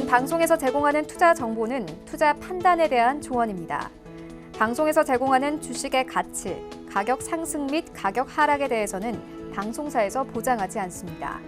방송에서 제공하는 투자 정보는 투자 판단에 대한 조언입니다. 방송에서 제공하는 주식의 가치, 가격 상승 및 가격 하락에 대해서는 방송사에서 보장하지 않습니다.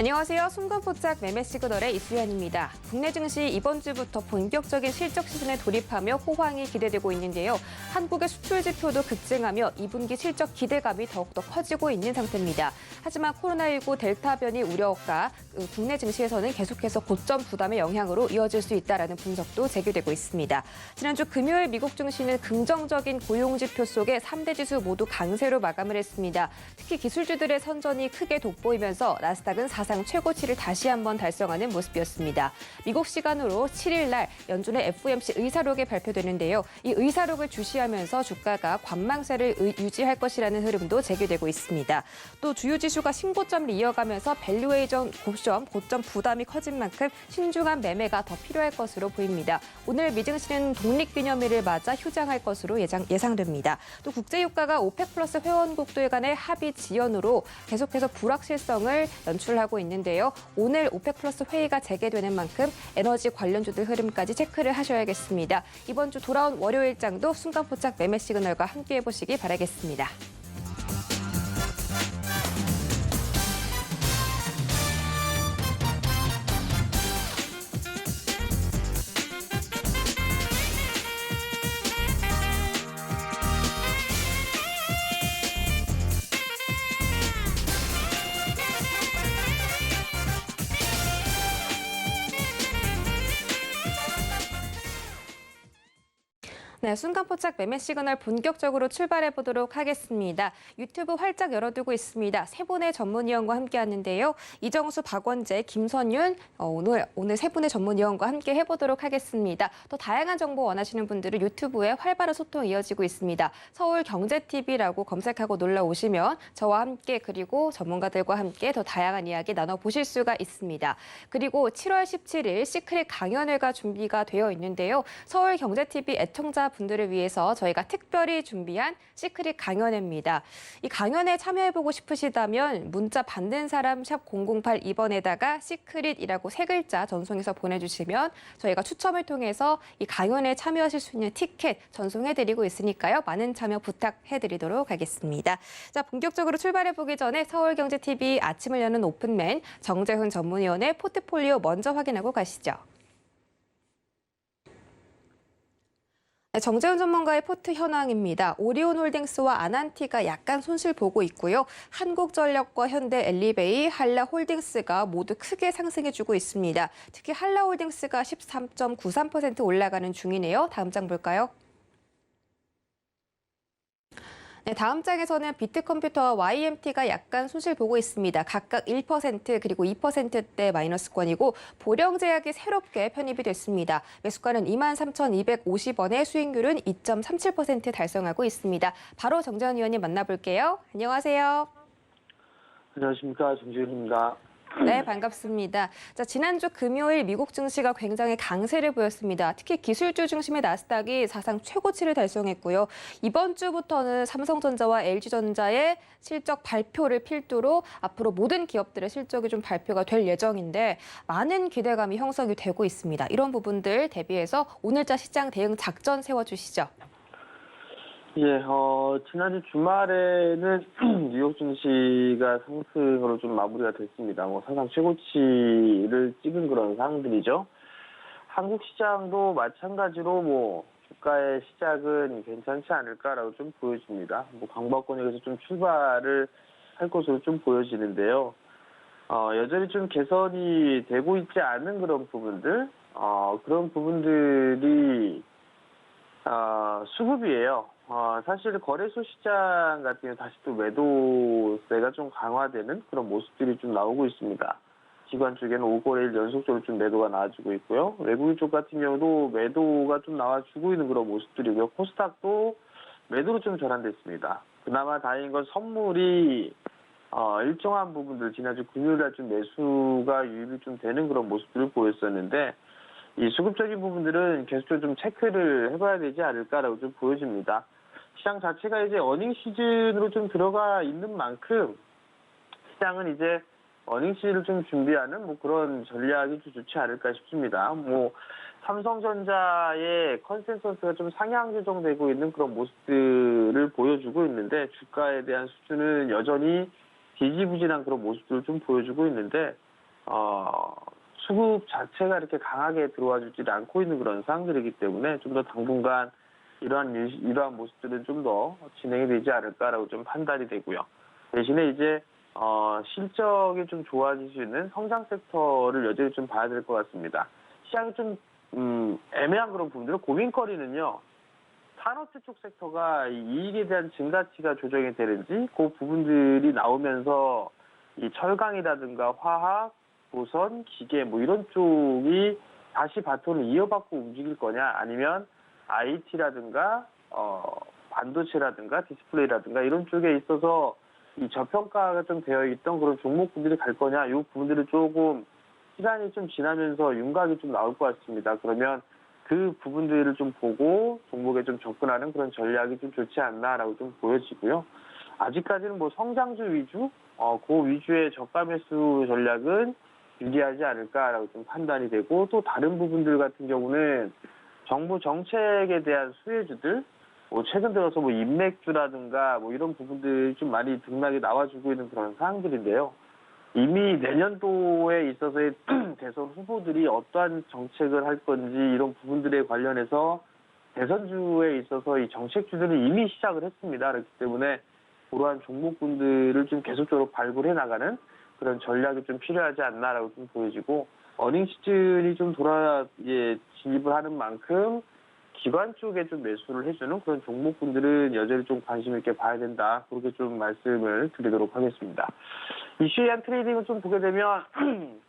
안녕하세요. 순간포착 매매 시그널의 이수연입니다. 국내 증시 이번 주부터 본격적인 실적 시즌에 돌입하며 호황이 기대되고 있는데요. 한국의 수출 지표도 급증하며 2분기 실적 기대감이 더욱더 커지고 있는 상태입니다. 하지만 코로나19 델타 변이 우려가 국내 증시에서는 계속해서 고점 부담의 영향으로 이어질 수 있다는 분석도 제기되고 있습니다. 지난주 금요일 미국 증시는 긍정적인 고용 지표 속에 3대 지수 모두 강세로 마감을 했습니다. 특히 기술주들의 선전이 크게 돋보이면서 나스닥은 사상 최고치를 다시 한번 달성하는 모습이었습니다. 미국 시간으로 7일 날 연준의 FOMC 의사록이 발표되는데요. 이 의사록을 주시하면서 주가가 관망세를 유지할 것이라는 흐름도 제기되고 있습니다. 또 주요 지수가 신고점을 이어가면서 밸류에이션 고점 부담이 커진 만큼 신중한 매매가 더 필요할 것으로 보입니다. 오늘 미증시는 독립기념일을 맞아 휴장할 것으로 예상됩니다. 또 국제유가가 오펙 플러스 회원국들 간의 합의 지연으로 계속해서 불확실성을 연출하고 있는데요. 오늘 오펙 플러스 회의가 재개되는 만큼 에너지 관련주들 흐름까지 체크를 하셔야겠습니다. 이번 주 돌아온 월요일장도 순간포착 매매 시그널과 함께해 보시기 바라겠습니다. 네, 순간포착 매매 시그널 본격적으로 출발해 보도록 하겠습니다. 유튜브 활짝 열어두고 있습니다. 세 분의 전문위원과 함께하는데요. 이정수, 박원재, 김선윤 오늘 세 분의 전문위원과 함께 해보도록 하겠습니다. 또 다양한 정보 원하시는 분들은 유튜브에 활발한 소통 이어지고 있습니다. 서울경제TV라고 검색하고 놀러 오시면 저와 함께 그리고 전문가들과 함께 더 다양한 이야기 나눠보실 수가 있습니다. 그리고 7월 17일 시크릿 강연회가 준비가 되어 있는데요. 서울경제TV 애청자 분들을 위해서 저희가 특별히 준비한 시크릿 강연회입니다. 이 강연에 참여해보고 싶으시다면 문자 받는 사람 샵 0082번에다가 시크릿이라고 세 글자 전송해서 보내주시면 저희가 추첨을 통해서 이 강연에 참여하실 수 있는 티켓 전송해드리고 있으니까요. 많은 참여 부탁해드리도록 하겠습니다. 자, 본격적으로 출발해보기 전에 서울경제TV 아침을 여는 오픈맨 정재훈 전문위원의 포트폴리오 먼저 확인하고 가시죠. 정재훈 전문가의 포트 현황입니다. 오리온홀딩스와 아난티가 약간 손실 보고 있고요. 한국전력과 현대 엘리베이, 한라홀딩스가 모두 크게 상승해주고 있습니다. 특히 한라홀딩스가 13.93% 올라가는 중이네요. 다음 장 볼까요? 네, 다음 장에서는 비트컴퓨터와 YMT가 약간 손실 보고 있습니다. 각각 1% 그리고 2%대 마이너스권이고 보령제약이 새롭게 편입이 됐습니다. 매수가는 23,250원에 수익률은 2.37% 달성하고 있습니다. 바로 정재훈 위원님 만나볼게요. 안녕하세요. 안녕하십니까, 정재훈입니다. 네, 반갑습니다. 자, 지난주 금요일 미국 증시가 굉장히 강세를 보였습니다. 특히 기술주 중심의 나스닥이 사상 최고치를 달성했고요. 이번 주부터는 삼성전자와 LG전자의 실적 발표를 필두로 앞으로 모든 기업들의 실적이 좀 발표가 될 예정인데 많은 기대감이 형성이 되고 있습니다. 이런 부분들 대비해서 오늘자 시장 대응 작전 세워주시죠. 예, 지난주 주말에는 뉴욕 증시가 상승으로 좀 마무리가 됐습니다. 사상 최고치를 찍은 그런 상황들이죠. 한국 시장도 마찬가지로 주가의 시작은 괜찮지 않을까라고 좀 보여집니다. 강보권역에서 좀 출발을 할 것으로 좀 보여지는데요. 여전히 좀 개선이 되고 있지 않은 그런 부분들, 그런 부분들이 수급이에요. 사실 거래소 시장 같은 경우 다시 또 매도세가 좀 강화되는 그런 모습들이 좀 나오고 있습니다. 기관 쪽에는 5거래일 연속적으로 좀 매도가 나와주고 있고요. 외국인 쪽 같은 경우도 매도가 좀 나와주고 있는 그런 모습들이고요. 코스닥도 매도로 좀 전환됐습니다. 그나마 다행인 건 선물이 일정한 부분들 지난주 금요일날 좀 매수가 유입이 좀 되는 그런 모습들을 보였었는데 이 수급적인 부분들은 계속적으로 좀 체크를 해봐야 되지 않을까라고 좀 보여집니다. 시장 자체가 이제 어닝 시즌으로 좀 들어가 있는 만큼 시장은 이제 어닝시를 좀 준비하는 뭐 그런 전략이 좀 좋지 않을까 싶습니다. 뭐 삼성전자의 컨센서스가 좀 상향 조정되고 있는 그런 모습들을 보여주고 있는데 주가에 대한 수준은 여전히 지지부진한 그런 모습들을 좀 보여주고 있는데 수급 자체가 이렇게 강하게 들어와 주지 않고 있는 그런 상황들이기 때문에 좀 더 당분간 이러한 모습들은 좀 더 진행이 되지 않을까라고 좀 판단이 되고요. 대신에 이제 실적이 좀 좋아질 수 있는 성장 섹터를 여전히 좀 봐야 될 것 같습니다. 시장이 좀 애매한 그런 부분들은 고민거리는요. 산업재 쪽 섹터가 이 이익에 대한 증가치가 조정이 되는지 그 부분들이 나오면서 이 철강이라든가 화학, 보선, 기계 뭐 이런 쪽이 다시 바톤을 이어받고 움직일 거냐 아니면 IT라든가 반도체라든가 디스플레이라든가 이런 쪽에 있어서 이 저평가가 좀 되어 있던 그런 종목군들이 갈 거냐 이 부분들을 조금 시간이 좀 지나면서 윤곽이 좀 나올 것 같습니다. 그러면 그 부분들을 좀 보고 종목에 좀 접근하는 그런 전략이 좀 좋지 않나라고 좀 보여지고요. 아직까지는 뭐 성장주 위주, 그 위주의 저가 매수 전략은 유리하지 않을까라고 좀 판단이 되고 또 다른 부분들 같은 경우는 정부 정책에 대한 수혜주들, 뭐 최근 들어서 뭐 인맥주라든가 뭐 이런 부분들이 좀 많이 등락이 나와주고 있는 그런 상황들인데요. 이미 내년도에 있어서의 대선 후보들이 어떠한 정책을 할 건지 이런 부분들에 관련해서 대선주에 있어서 이 정책주들은 이미 시작을 했습니다. 그렇기 때문에 그러한 종목군들을 좀 계속적으로 발굴해 나가는 그런 전략이 좀 필요하지 않나라고 좀 보여지고 어닝 시즌이 좀 진입을 하는 만큼 기관 쪽에 좀 매수를 해주는 그런 종목군들은 여전히 좀 관심 있게 봐야 된다. 그렇게 좀 말씀을 드리도록 하겠습니다. 이슈에 한 트레이딩을 좀 보게 되면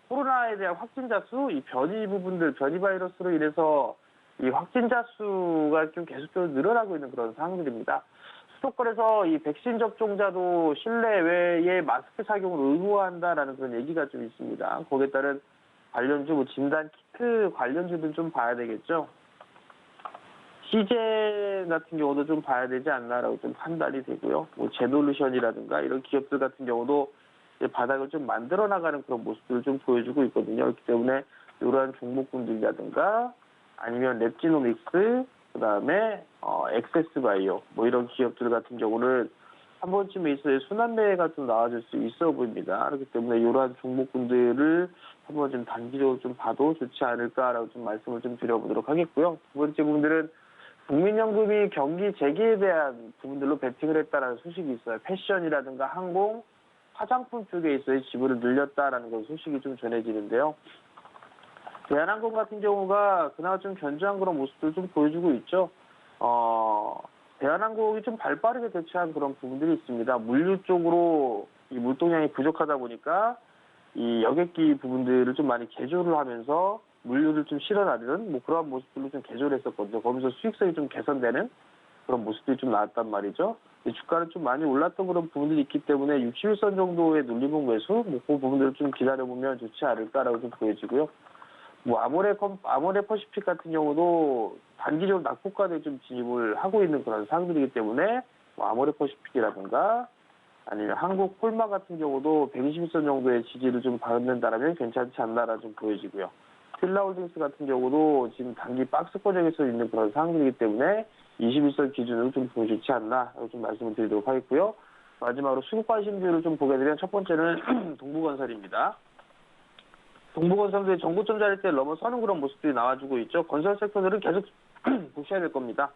코로나에 대한 확진자 수, 이 변이 부분들, 변이 바이러스로 인해서 이 확진자 수가 좀 계속적으로 늘어나고 있는 그런 상황들입니다. 수도권에서 이 백신 접종자도 실내외에 마스크 착용을 의무화한다라는 그런 얘기가 좀 있습니다. 거기에 따른 관련주, 뭐 진단 키트 관련주도 좀 봐야 되겠죠. CJ 같은 경우도 좀 봐야 되지 않나라고 좀 판단이 되고요. 뭐 제놀루션이라든가 이런 기업들 같은 경우도 이제 바닥을 좀 만들어 나가는 그런 모습들을 좀 보여주고 있거든요. 그렇기 때문에 이러한 종목군들이라든가 아니면 랩지노믹스, 그다음에 엑세스바이오 뭐 이런 기업들 같은 경우는 한 번쯤에 있어야 순환매가 좀 나와줄 수 있어 보입니다. 그렇기 때문에 이러한 종목군들을 한번 좀 단기적으로 좀 봐도 좋지 않을까라고 좀 말씀을 좀 드려보도록 하겠고요. 두 번째 부분들은 국민연금이 경기 재개에 대한 부분들로 베팅을 했다는 소식이 있어요. 패션이라든가 항공, 화장품 쪽에 있어서 지분을 늘렸다라는 그런 소식이 좀 전해지는데요. 대한항공 같은 경우가 그나마 좀 견조한 그런 모습들을 좀 보여주고 있죠. 대한항공이 좀 발빠르게 대처한 그런 부분들이 있습니다. 물류 쪽으로 이 물동량이 부족하다 보니까 이 여객기 부분들을 좀 많이 개조를 하면서 물류를 좀 실어나르는 뭐 그런 모습들로 좀 개조를 했었거든요. 거기서 수익성이 좀 개선되는 그런 모습들이 좀 나왔단 말이죠. 주가는 좀 많이 올랐던 그런 부분들이 있기 때문에 61선 정도의 눌림목 매수, 뭐 그 부분들을 좀 기다려보면 좋지 않을까라고 좀 보여지고요. 뭐 아모레 퍼시픽 같은 경우도 단기적으로 낙폭과대에 좀 진입을 하고 있는 그런 상황들이기 때문에 뭐 아모레 퍼시픽이라든가 아니면 한국 콜마 같은 경우도 121선 정도의 지지를 좀 받는다라면 괜찮지 않나라 좀 보여지고요. 필라홀딩스 같은 경우도 지금 단기 박스권역에서 있는 그런 상황들이기 때문에 21선 기준으로 좀 보기 좋지 않나 좀 말씀을 드리도록 하겠고요. 마지막으로 수급 관심주를 좀 보게 되면 첫 번째는 동부건설입니다. 동부건설도 정고점 자리대를 넘어서는 그런 모습들이 나와주고 있죠. 건설 섹터들은 계속 보셔야 될 겁니다.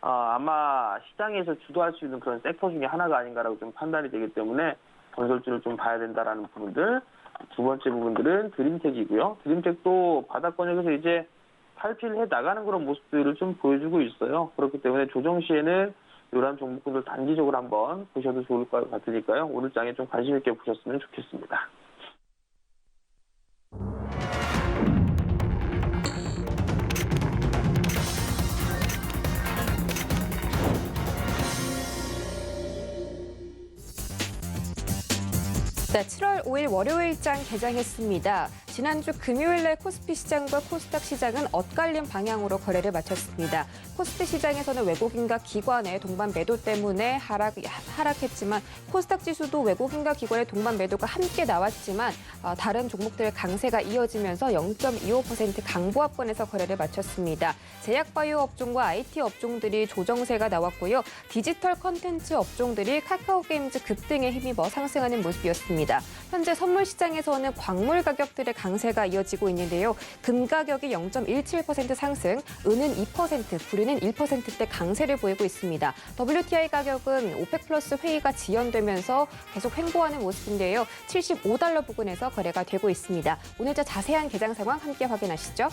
아마 시장에서 주도할 수 있는 그런 섹터 중에 하나가 아닌가라고 좀 판단이 되기 때문에 건설주를 좀 봐야 된다라는 부분들. 두 번째 부분들은 드림텍이고요. 드림텍도 바닥권역에서 이제 탈피를 해 나가는 그런 모습들을 좀 보여주고 있어요. 그렇기 때문에 조정 시에는 이러한 종목군들 단기적으로 한번 보셔도 좋을 것 같으니까요. 오늘 장에 좀 관심 있게 보셨으면 좋겠습니다. 네, 7월 5일 월요일장 개장했습니다. 지난주 금요일 날 코스피 시장과 코스닥 시장은 엇갈린 방향으로 거래를 마쳤습니다. 코스피 시장에서는 외국인과 기관의 동반 매도 때문에 하락했지만 코스닥 지수도 외국인과 기관의 동반 매도가 함께 나왔지만 다른 종목들의 강세가 이어지면서 0.25% 강보합권에서 거래를 마쳤습니다. 제약바이오 업종과 IT 업종들이 조정세가 나왔고요. 디지털 컨텐츠 업종들이 카카오게임즈 급등에 힘입어 상승하는 모습이었습니다. 현재 선물 시장에서는 광물 가격들의 강세가 이어지고 있는데요. 금 가격이 0.17% 상승, 은은 2%, 구리는 1%대 강세를 보이고 있습니다. WTI 가격은 오펙 플러스 회의가 지연되면서 계속 횡보하는 모습인데요. 75달러 부근에서 거래가 되고 있습니다. 오늘자 자세한 개장 상황 함께 확인하시죠.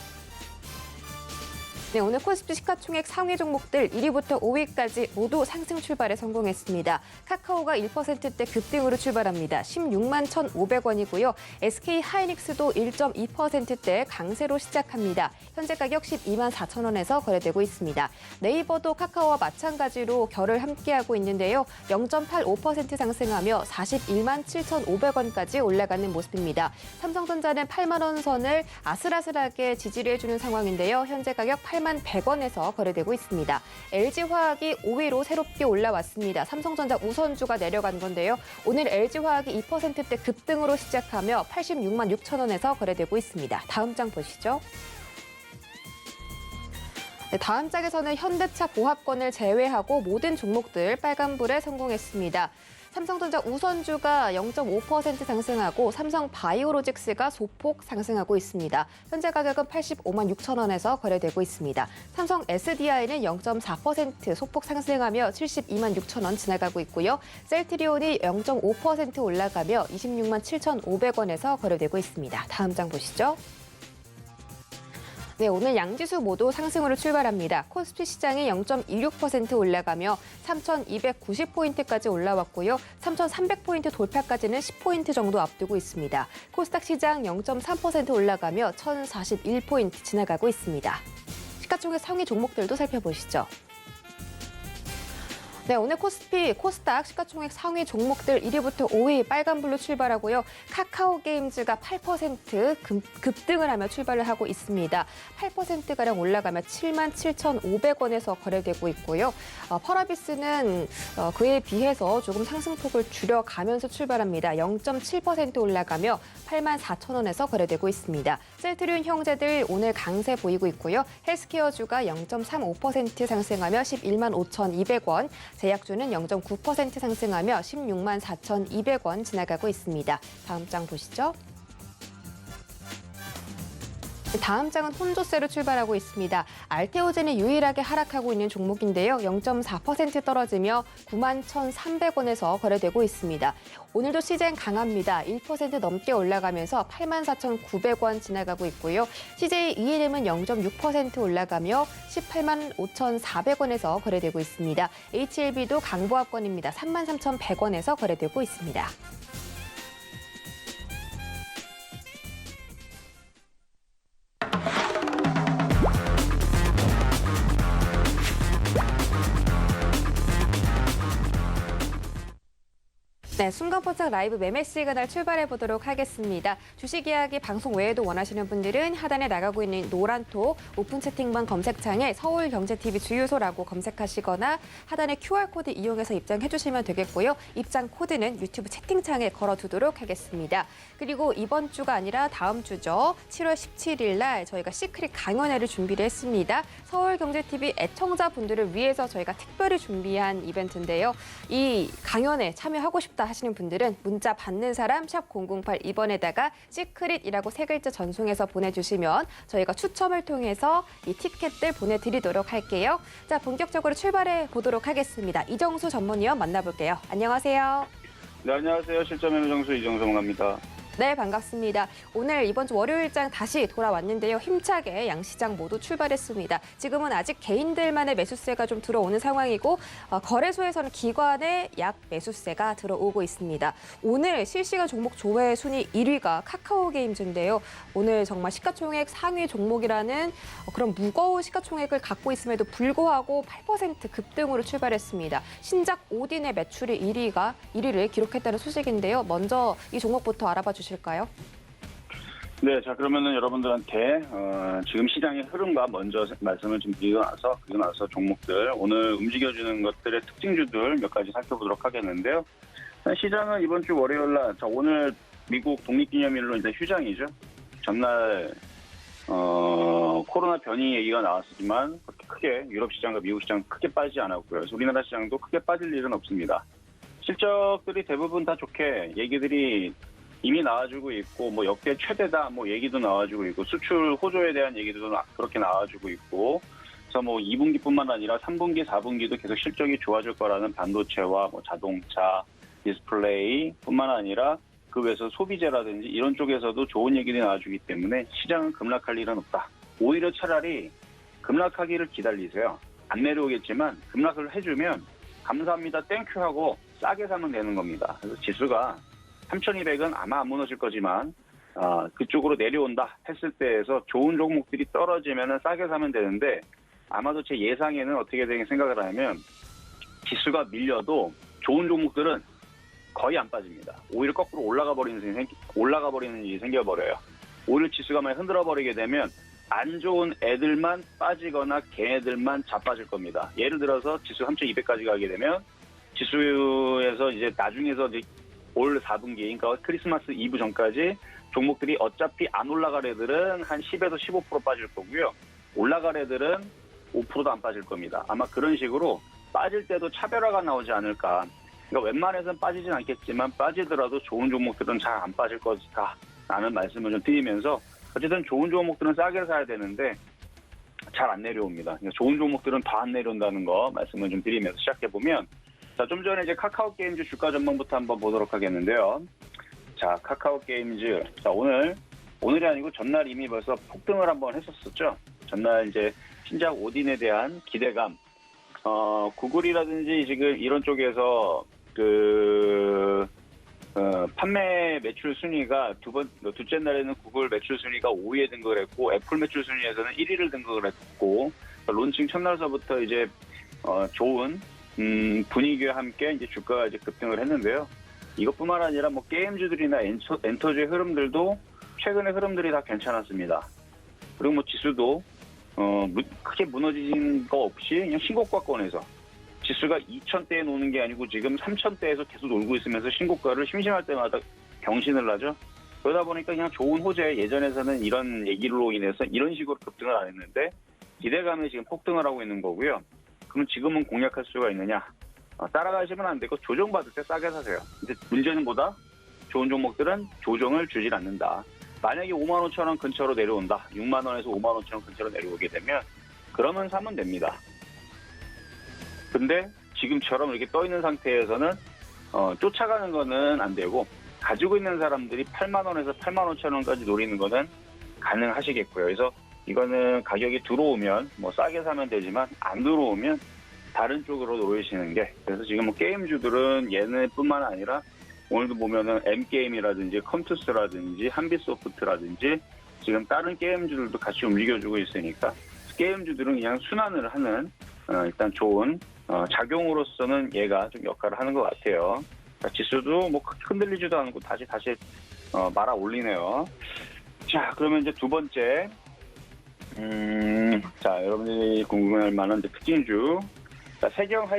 네, 오늘 코스피 시가총액 상위 종목들 1위부터 5위까지 모두 상승 출발에 성공했습니다. 카카오가 1%대 급등으로 출발합니다. 16만 1,500원이고요. SK 하이닉스도 1.2%대 강세로 시작합니다. 현재 가격 12만 4천원에서 거래되고 있습니다. 네이버도 카카오와 마찬가지로 결을 함께하고 있는데요. 0.85% 상승하며 41만 7,500원까지 올라가는 모습입니다. 삼성전자는 8만 원 선을 아슬아슬하게 지지를 해주는 상황인데요. 현재 가격 8만 100원에서 거래되고 있습니다. LG화학이 5위로 새롭게 올라왔습니다. 삼성전자 우선주가 내려간 건데요. 오늘 LG화학이 2%대 급등으로 시작하며 86만 6천 원에서 거래되고 있습니다. 다음 장 보시죠. 네, 다음 장에서는 현대차 보합권을 제외하고 모든 종목들 빨간불에 성공했습니다. 삼성전자 우선주가 0.5% 상승하고 삼성 바이오로직스가 소폭 상승하고 있습니다. 현재 가격은 85만 6천 원에서 거래되고 있습니다. 삼성 SDI는 0.4% 소폭 상승하며 72만 6천 원 지나가고 있고요. 셀트리온이 0.5% 올라가며 26만 7,500원에서 거래되고 있습니다. 다음 장 보시죠. 네, 오늘 양지수 모두 상승으로 출발합니다. 코스피 시장이 0.26% 올라가며 3,290포인트까지 올라왔고요. 3,300포인트 돌파까지는 10포인트 정도 앞두고 있습니다. 코스닥 시장 0.3% 올라가며 1,041포인트 지나가고 있습니다. 시가총액 상위 종목들도 살펴보시죠. 네, 오늘 코스닥 시가총액 상위 종목들 1위부터 5위 빨간불로 출발하고요. 카카오게임즈가 8% 급등을 하며 출발을 하고 있습니다. 8%가량 올라가며 7만 7,500원에서 거래되고 있고요. 펄어비스는 그에 비해서 조금 상승폭을 줄여가면서 출발합니다. 0.7% 올라가며 8만 4천 원에서 거래되고 있습니다. 셀트리온 형제들 오늘 강세 보이고 있고요. 헬스케어주가 0.35% 상승하며 11만 5,200원, 제약주는 0.9% 상승하며 16만 4,200원 지나가고 있습니다. 다음 장 보시죠. 다음 장은 혼조세로 출발하고 있습니다. 알테오젠이 유일하게 하락하고 있는 종목인데요. 0.4% 떨어지며 9만 1,300원에서 거래되고 있습니다. 오늘도 시젠 강합니다. 1% 넘게 올라가면서 8만 4,900원 지나가고 있고요. CJ ENM은 0.6% 올라가며 18만 5,400원에서 거래되고 있습니다. HLB도 강보합권입니다. 3만 3,100원에서 거래되고 있습니다. 네, 순간포착 라이브 매매 시그널 출발해 보도록 하겠습니다. 주식 이야기 방송 외에도 원하시는 분들은 하단에 나가고 있는 노란톡 오픈 채팅방 검색창에 서울경제TV 주유소라고 검색하시거나 하단에 QR코드 이용해서 입장해 주시면 되겠고요. 입장 코드는 유튜브 채팅창에 걸어두도록 하겠습니다. 그리고 이번 주가 아니라 다음 주죠. 7월 17일 날 저희가 시크릿 강연회를 준비를 했습니다. 서울경제TV 애청자분들을 위해서 저희가 특별히 준비한 이벤트인데요. 이 강연에 참여하고 싶다 하시는 분들은 문자 받는 사람 샵 008 시크릿이라고 3글자 전송해서 보내주시면 저희가 추첨을 통해서 이 티켓들 보내드리도록 할게요. 자, 본격적으로 출발해 보도록 하겠습니다. 이정수 전문위원 만나볼게요. 안녕하세요. 네, 안녕하세요. 실전 매매장수 이정성입니다. 네, 반갑습니다. 오늘 이번 주 월요일장 다시 돌아왔는데요. 힘차게 양시장 모두 출발했습니다. 지금은 아직 개인들만의 매수세가 좀 들어오는 상황이고 거래소에서는 기관의 약 매수세가 들어오고 있습니다. 오늘 실시간 종목 조회 순위 1위가 카카오게임즈인데요. 오늘 정말 시가총액 상위 종목이라는 그런 무거운 시가총액을 갖고 있음에도 불구하고 8% 급등으로 출발했습니다. 신작 오딘의 매출이 1위를 기록했다는 소식인데요. 먼저 이 종목부터 알아봐 주실까요? 네, 자 그러면은 여러분들한테 지금 시장의 흐름과 먼저 말씀을 좀 드리고 나서 종목들 오늘 움직여주는 것들의 특징주들 몇 가지 살펴보도록 하겠는데요. 시장은 이번 주 월요일날 오늘 미국 독립기념일로 이제 휴장이죠. 전날 코로나 변이 얘기가 나왔지만 그렇게 크게 유럽 시장과 미국 시장 크게 빠지지 않았고요. 그래서 우리나라 시장도 크게 빠질 일은 없습니다. 실적들이 대부분 다 좋게 얘기들이 이미 나와주고 있고 뭐 역대 최대다 뭐 얘기도 나와주고 있고 수출 호조에 대한 얘기도 그렇게 나와주고 있고 그래서 뭐 2분기뿐만 아니라 3분기, 4분기도 계속 실적이 좋아질 거라는 반도체와 뭐 자동차, 디스플레이뿐만 아니라 그 외에서 소비재라든지 이런 쪽에서도 좋은 얘기들이 나와주기 때문에 시장은 급락할 일은 없다. 오히려 차라리 급락하기를 기다리세요. 안 내려오겠지만 급락을 해주면 감사합니다, 땡큐 하고 싸게 사면 되는 겁니다. 그래서 지수가 3,200은 아마 안 무너질 거지만 그쪽으로 내려온다 했을 때에서 좋은 종목들이 떨어지면 싸게 사면 되는데 아마도 제 예상에는 어떻게 되는 생각을 하면 지수가 밀려도 좋은 종목들은 거의 안 빠집니다. 오히려 거꾸로 올라가 버리는 일이 생겨버려요. 오히려 지수가 만약 흔들어 버리게 되면 안 좋은 애들만 빠지거나 걔네들만 자빠질 겁니다. 예를 들어서 지수 3,200까지 가게 되면 지수에서 이제 나중에서 이제 올 4분기, 그러니까 크리스마스 이브 전까지 종목들이 어차피 안 올라갈 애들은 한 10에서 15% 빠질 거고요. 올라갈 애들은 5%도 안 빠질 겁니다. 아마 그런 식으로 빠질 때도 차별화가 나오지 않을까. 그러니까 웬만해서는 빠지진 않겠지만 빠지더라도 좋은 종목들은 잘 안 빠질 것이다 라는 말씀을 좀 드리면서 어쨌든 좋은 종목들은 싸게 사야 되는데 잘 안 내려옵니다. 그러니까 좋은 종목들은 더 안 내려온다는 거 말씀을 좀 드리면서 시작해보면 자, 좀 전에 이제 카카오 게임즈 주가 전망부터 한번 보도록 하겠는데요. 자, 카카오 게임즈. 자, 오늘이 아니고 전날 이미 벌써 폭등을 한번 했었었죠. 전날 이제 신작 오딘에 대한 기대감. 구글이라든지 지금 이런 쪽에서 판매 매출 순위가 둘째 날에는 구글 매출 순위가 5위에 등극을 했고, 애플 매출 순위에서는 1위를 등극을 했고, 론칭 첫날서부터 이제, 좋은, 분위기와 함께 이제 주가가 이제 급등을 했는데요. 이것뿐만 아니라 뭐 게임주들이나 엔터주의 흐름들도 최근의 흐름들이 다 괜찮았습니다. 그리고 뭐 지수도 크게 무너진 거 없이 그냥 신고가권에서 지수가 2,000대에 노는 게 아니고 지금 3,000대에서 계속 놀고 있으면서 신고가를 심심할 때마다 경신을 하죠. 그러다 보니까 그냥 좋은 호재, 예전에서는 이런 얘기로 인해서 이런 식으로 급등을 안 했는데 기대감에 지금 폭등을 하고 있는 거고요. 그럼 지금은 공략할 수가 있느냐? 따라가시면 안 되고 조정받을 때 싸게 사세요. 근데 문제는 뭐다? 좋은 종목들은 조정을 주질 않는다. 만약에 55,000원 근처로 내려온다. 6만원에서 55,000원 근처로 내려오게 되면 그러면 사면 됩니다. 근데 지금처럼 이렇게 떠 있는 상태에서는 쫓아가는 거는 안 되고 가지고 있는 사람들이 8만원에서 85,000원까지 노리는 거는 가능하시겠고요. 그래서 이거는 가격이 들어오면 뭐 싸게 사면 되지만 안 들어오면 다른 쪽으로 노리시는 게, 그래서 지금 뭐 게임주들은 얘네뿐만 아니라 오늘도 보면은 M게임이라든지 컴투스라든지 한빛소프트라든지 지금 다른 게임주들도 같이 움직여주고 있으니까 게임주들은 그냥 순환을 하는 일단 좋은 작용으로서는 얘가 좀 역할을 하는 것 같아요. 그러니까 지수도 뭐 흔들리지도 않고 다시 말아 올리네요. 자, 그러면 이제 두 번째 자, 여러분들이 궁금해할 만한 특징주. 자, 세경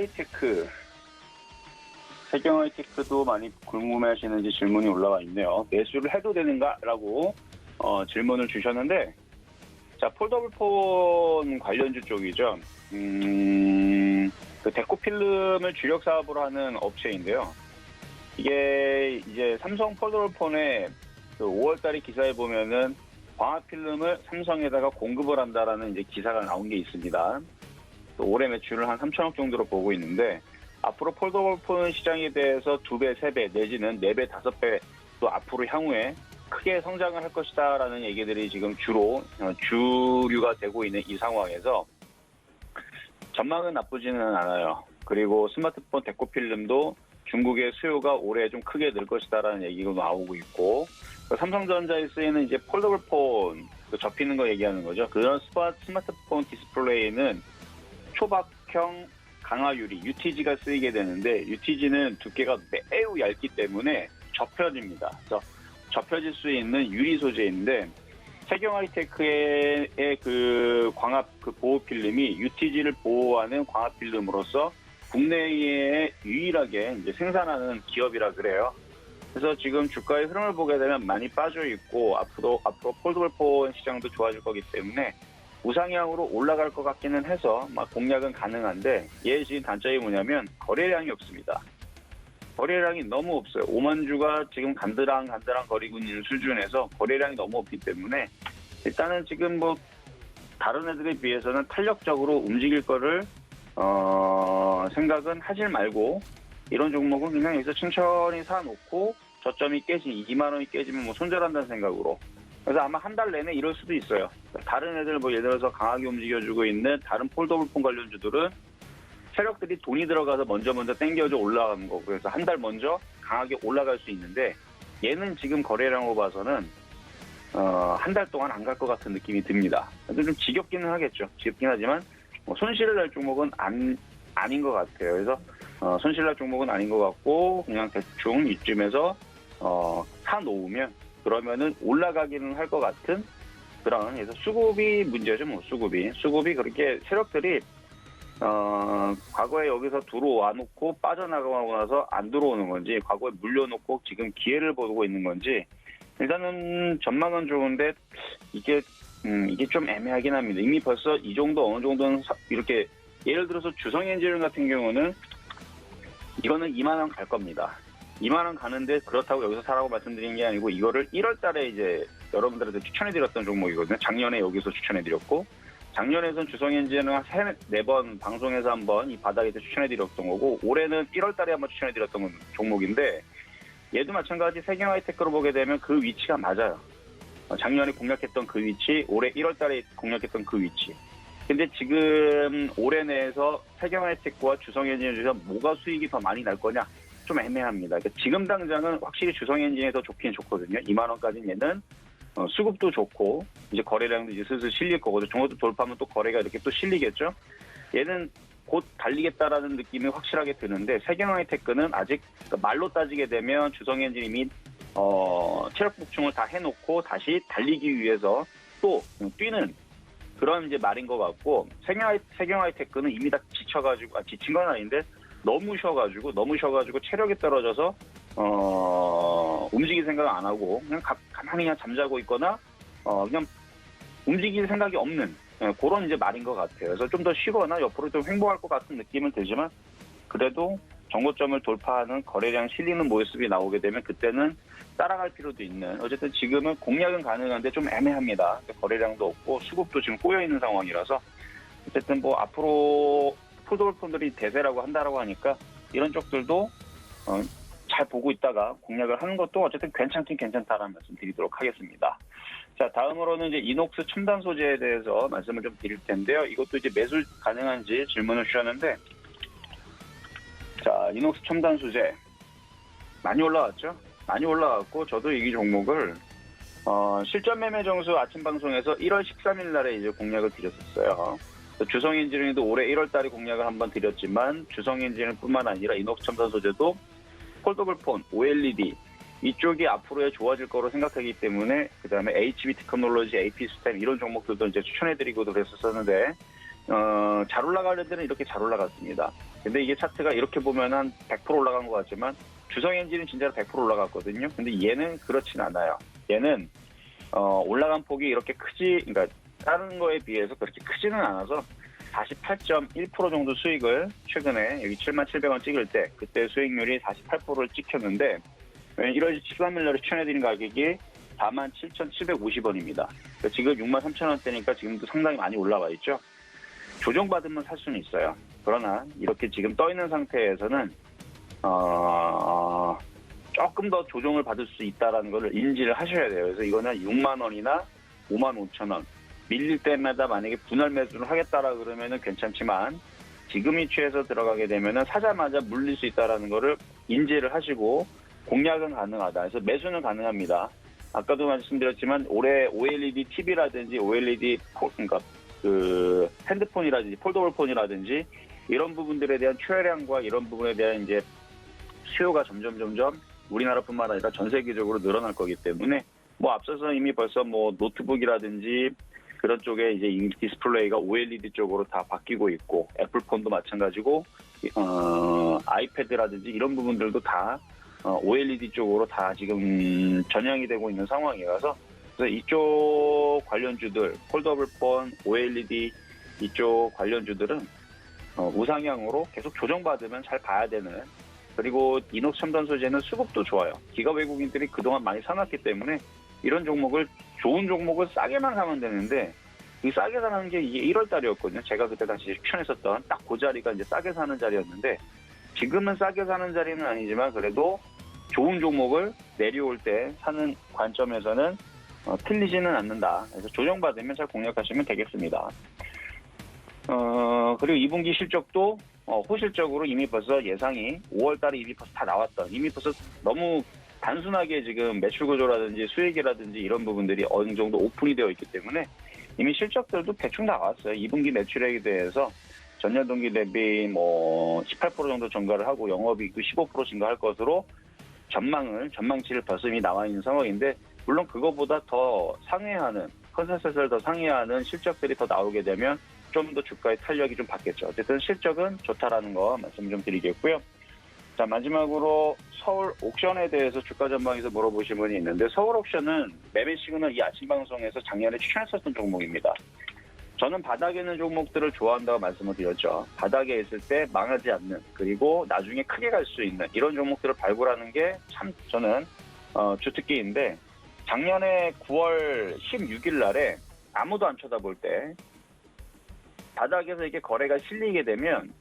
하이테크도 많이 궁금해하시는지 질문이 올라와 있네요. 매수를 해도 되는가라고 질문을 주셨는데, 자, 폴더블폰 관련주 쪽이죠. 그 데코필름을 주력 사업으로 하는 업체인데요. 이게 이제 삼성 폴더블폰의 그 5월달에 기사에 보면은 광학필름을 삼성에다가 공급을 한다라는 이제 기사가 나온 게 있습니다. 올해 매출을 한 3천억 정도로 보고 있는데 앞으로 폴더블폰 시장에 대해서 2배, 3배 내지는 4배, 5배 또 앞으로 향후에 크게 성장을 할 것이다라는 얘기들이 지금 주로 주류가 되고 있는 이 상황에서 전망은 나쁘지는 않아요. 그리고 스마트폰 데코필름도 중국의 수요가 올해 좀 크게 늘 것이다라는 얘기가 나오고 있고, 삼성전자에 쓰이는 이제 폴더블폰 접히는 거 얘기하는 거죠. 그런 스마트폰 디스플레이는 초박형 강화 유리 UTG가 쓰이게 되는데 UTG는 두께가 매우 얇기 때문에 접혀집니다. 그래서 접혀질 수 있는 유리 소재인데 세경하이테크의 그 광합 그 보호 필름이 UTG를 보호하는 광합 필름으로서 국내에 유일하게 이제 생산하는 기업이라 그래요. 그래서 지금 주가의 흐름을 보게 되면 많이 빠져 있고 앞으로 폴더블 폰 시장도 좋아질 거기 때문에 우상향으로 올라갈 것 같기는 해서 공략은 가능한데 얘 지금 단점이 뭐냐면 거래량이 없습니다. 거래량이 너무 없어요. 5만 주가 지금 간드랑 거리고 있는 수준에서 거래량이 너무 없기 때문에 일단은 지금 뭐 다른 애들에 비해서는 탄력적으로 움직일 거를 생각은 하질 말고 이런 종목은 그냥 여기서 천천히 사놓고 저점이 깨지 2만 원이 깨지면 뭐 손절한다는 생각으로. 그래서 아마 한 달 내내 이럴 수도 있어요. 다른 애들 뭐 예를 들어서 강하게 움직여주고 있는 다른 폴더블폰 관련주들은 세력들이 돈이 들어가서 먼저 땡겨져 올라가는 거고 그래서 한 달 먼저 강하게 올라갈 수 있는데 얘는 지금 거래량으로 봐서는 한 달 동안 안 갈 것 같은 느낌이 듭니다. 근데 좀 지겹기는 하겠죠. 지겹긴 하지만 손실을 낼 종목은 아닌 것 같아요. 그래서 손실 날 종목은 아닌 것 같고 그냥 대충 이쯤에서 사놓으면 그러면은 올라가기는 할 것 같은 그런 그래서 수급이 문제죠. 뭐 수급이 그렇게 세력들이 과거에 여기서 들어와 놓고 빠져나가고 나서 안 들어오는 건지 과거에 물려놓고 지금 기회를 보고 있는 건지 일단은 전망은 좋은데 이게 좀 애매하긴 합니다. 이미 벌써 이 정도 어느 정도는 이렇게 예를 들어서 주성엔지니어링 같은 경우는 이거는 2만 원 갈 겁니다. 2만 원 가는데 그렇다고 여기서 사라고 말씀드린 게 아니고 이거를 1월 달에 이제 여러분들한테 추천해드렸던 종목이거든요. 작년에 여기서 추천해드렸고 작년에선 주성엔지니어링 한 3-4번 방송에서 한번 이 바닥에서 추천해드렸던 거고 올해는 1월 달에 한번 추천해드렸던 종목인데 얘도 마찬가지 세경하이테크로 보게 되면 그 위치가 맞아요. 작년에 공략했던 그 위치, 올해 1월 달에 공략했던 그 위치. 근데 지금 올해 내에서 세경하이테크와 주성엔지니어 중에서 뭐가 수익이 더 많이 날 거냐? 좀 애매합니다. 그러니까 지금 당장은 확실히 주성엔지니어에 더 좋긴 좋거든요. 2만 원까지는 얘는 수급도 좋고 이제 거래량도 이제 슬슬 실릴 거거든요. 종합도 돌파하면 또 거래가 이렇게 또 실리겠죠. 얘는 곧 달리겠다라는 느낌이 확실하게 드는데 세경하이테크는 아직 말로 따지게 되면 주성엔진 및 체력 보충을 다 해놓고 다시 달리기 위해서 또 뛰는 그런 이제 말인 것 같고 세경하이테크는 이미 다 지쳐가지고 지친 건 아닌데 너무 쉬어가지고 체력이 떨어져서 움직일 생각 안 하고 그냥 가만히 그냥 잠자고 있거나 그냥 움직일 생각이 없는 그런 이제 말인 것 같아요. 그래서 좀 더 쉬거나 옆으로 좀 횡보할 것 같은 느낌은 들지만 그래도 정고점을 돌파하는 거래량 실리는 모습이 나오게 되면 그때는 따라갈 필요도 있는 어쨌든 지금은 공략은 가능한데 좀 애매합니다. 거래량도 없고 수급도 지금 꼬여있는 상황이라서 어쨌든 뭐 앞으로 폴더블폰들이 대세라고 한다라고 하니까 이런 쪽들도 잘 보고 있다가 공략을 하는 것도 어쨌든 괜찮긴 괜찮다라는 말씀 드리도록 하겠습니다. 자, 다음으로는 이제 이녹스 첨단 소재에 대해서 말씀을 좀 드릴 텐데요. 이것도 이제 매수 가능한지 질문을 주셨는데, 자, 이녹스 첨단 소재 많이 올라왔죠? 많이 올라왔고, 저도 이 종목을 실전 매매 정수 아침 방송에서 1월 13일 날에 이제 공략을 드렸었어요. 주성엔지니어링도 올해 1월 달에 공략을 한번 드렸지만, 주성엔지니어링뿐만 아니라 이녹스 첨단 소재도 폴더블폰, OLED 이쪽이 앞으로의 좋아질 거로 생각하기 때문에 그 다음에 HB 테크놀로지, AP 시스템 이런 종목들도 이제 추천해드리고도 그랬었는데 잘 올라가는 데는 이렇게 잘 올라갔습니다. 근데 이게 차트가 이렇게 보면 한 100% 올라간 것 같지만 주성엔진은 진짜로 100% 올라갔거든요. 근데 얘는 그렇진 않아요. 얘는 올라간 폭이 이렇게 그러니까 다른 거에 비해서 그렇게 크지는 않아서 48.1% 정도 수익을 최근에 여기 77,000원 찍을 때 그때 수익률이 48%를 찍혔는데 1월 13일 날에 추천해드린 가격이 47,750원입니다. 그러니까 지금 63,000원대니까 지금도 상당히 많이 올라와 있죠. 조정받으면 살 수는 있어요. 그러나 이렇게 지금 떠있는 상태에서는 조금 더 조정을 받을 수 있다는 걸 인지를 하셔야 돼요. 그래서 이거는 6만 원이나 55,000원 밀릴 때마다 만약에 분할 매수를 하겠다라 그러면은 괜찮지만 지금 위치에서 들어가게 되면은 사자마자 물릴 수 있다라는 거를 인지를 하시고 공략은 가능하다. 그래서 매수는 가능합니다. 아까도 말씀드렸지만 올해 OLED TV라든지 OLED 그러니까 그 핸드폰이라든지 폴더블폰이라든지 이런 부분들에 대한 출하량과 이런 부분에 대한 이제 수요가 점점 우리나라뿐만 아니라 전 세계적으로 늘어날 거기 때문에 뭐 앞서서 이미 벌써 뭐 노트북이라든지 그런 쪽에 이제 디스플레이가 OLED 쪽으로 다 바뀌고 있고 애플폰도 마찬가지고 아이패드라든지 이런 부분들도 다 OLED 쪽으로 다 지금 전향이 되고 있는 상황이라서 그래서 이쪽 관련주들 폴더블폰, OLED 이쪽 관련주들은 우상향으로 계속 조정받으면 잘 봐야 되는 그리고 이녹스 첨단 소재는 수급도 좋아요. 기가 외국인들이 그동안 많이 사놨기 때문에 이런 종목을 좋은 종목을 싸게만 사면 되는데 이 싸게 사는 게 이게 1월 달이었거든요. 제가 그때 당시 추천했었던 딱 그 자리가 이제 싸게 사는 자리였는데 지금은 싸게 사는 자리는 아니지만 그래도 좋은 종목을 내려올 때 사는 관점에서는 틀리지는 않는다. 그래서 조정받으면 잘 공략하시면 되겠습니다. 그리고 2분기 실적도 호실적으로 이미 벌써 예상이 5월 달에 이미 벌써 다 나왔던 이미 벌써 너무 단순하게 지금 매출 구조라든지 수익이라든지 이런 부분들이 어느 정도 오픈이 되어 있기 때문에 이미 실적들도 대충 다 나왔어요. 2분기 매출액에 대해서 전년 동기 대비 뭐 18% 정도 증가를 하고 영업이익도 15% 증가할 것으로 전망치를 벌써 이미 나와 있는 상황인데 물론 그거보다 더 상회하는 컨센서스를 더 상회하는 실적들이 더 나오게 되면 좀 더 주가의 탄력이 좀 받겠죠. 어쨌든 실적은 좋다라는 거 말씀 좀 드리겠고요. 자, 마지막으로 서울 옥션에 대해서 주가 전망에서 물어보신 분이 있는데 서울 옥션은 매매 시그널 이 아침 방송에서 작년에 추천했었던 종목입니다. 저는 바닥에 있는 종목들을 좋아한다고 말씀을 드렸죠. 바닥에 있을 때 망하지 않는 그리고 나중에 크게 갈 수 있는 이런 종목들을 발굴하는 게 참 저는 주특기인데 작년에 9월 16일 날에 아무도 안 쳐다볼 때 바닥에서 이게 거래가 실리게 되면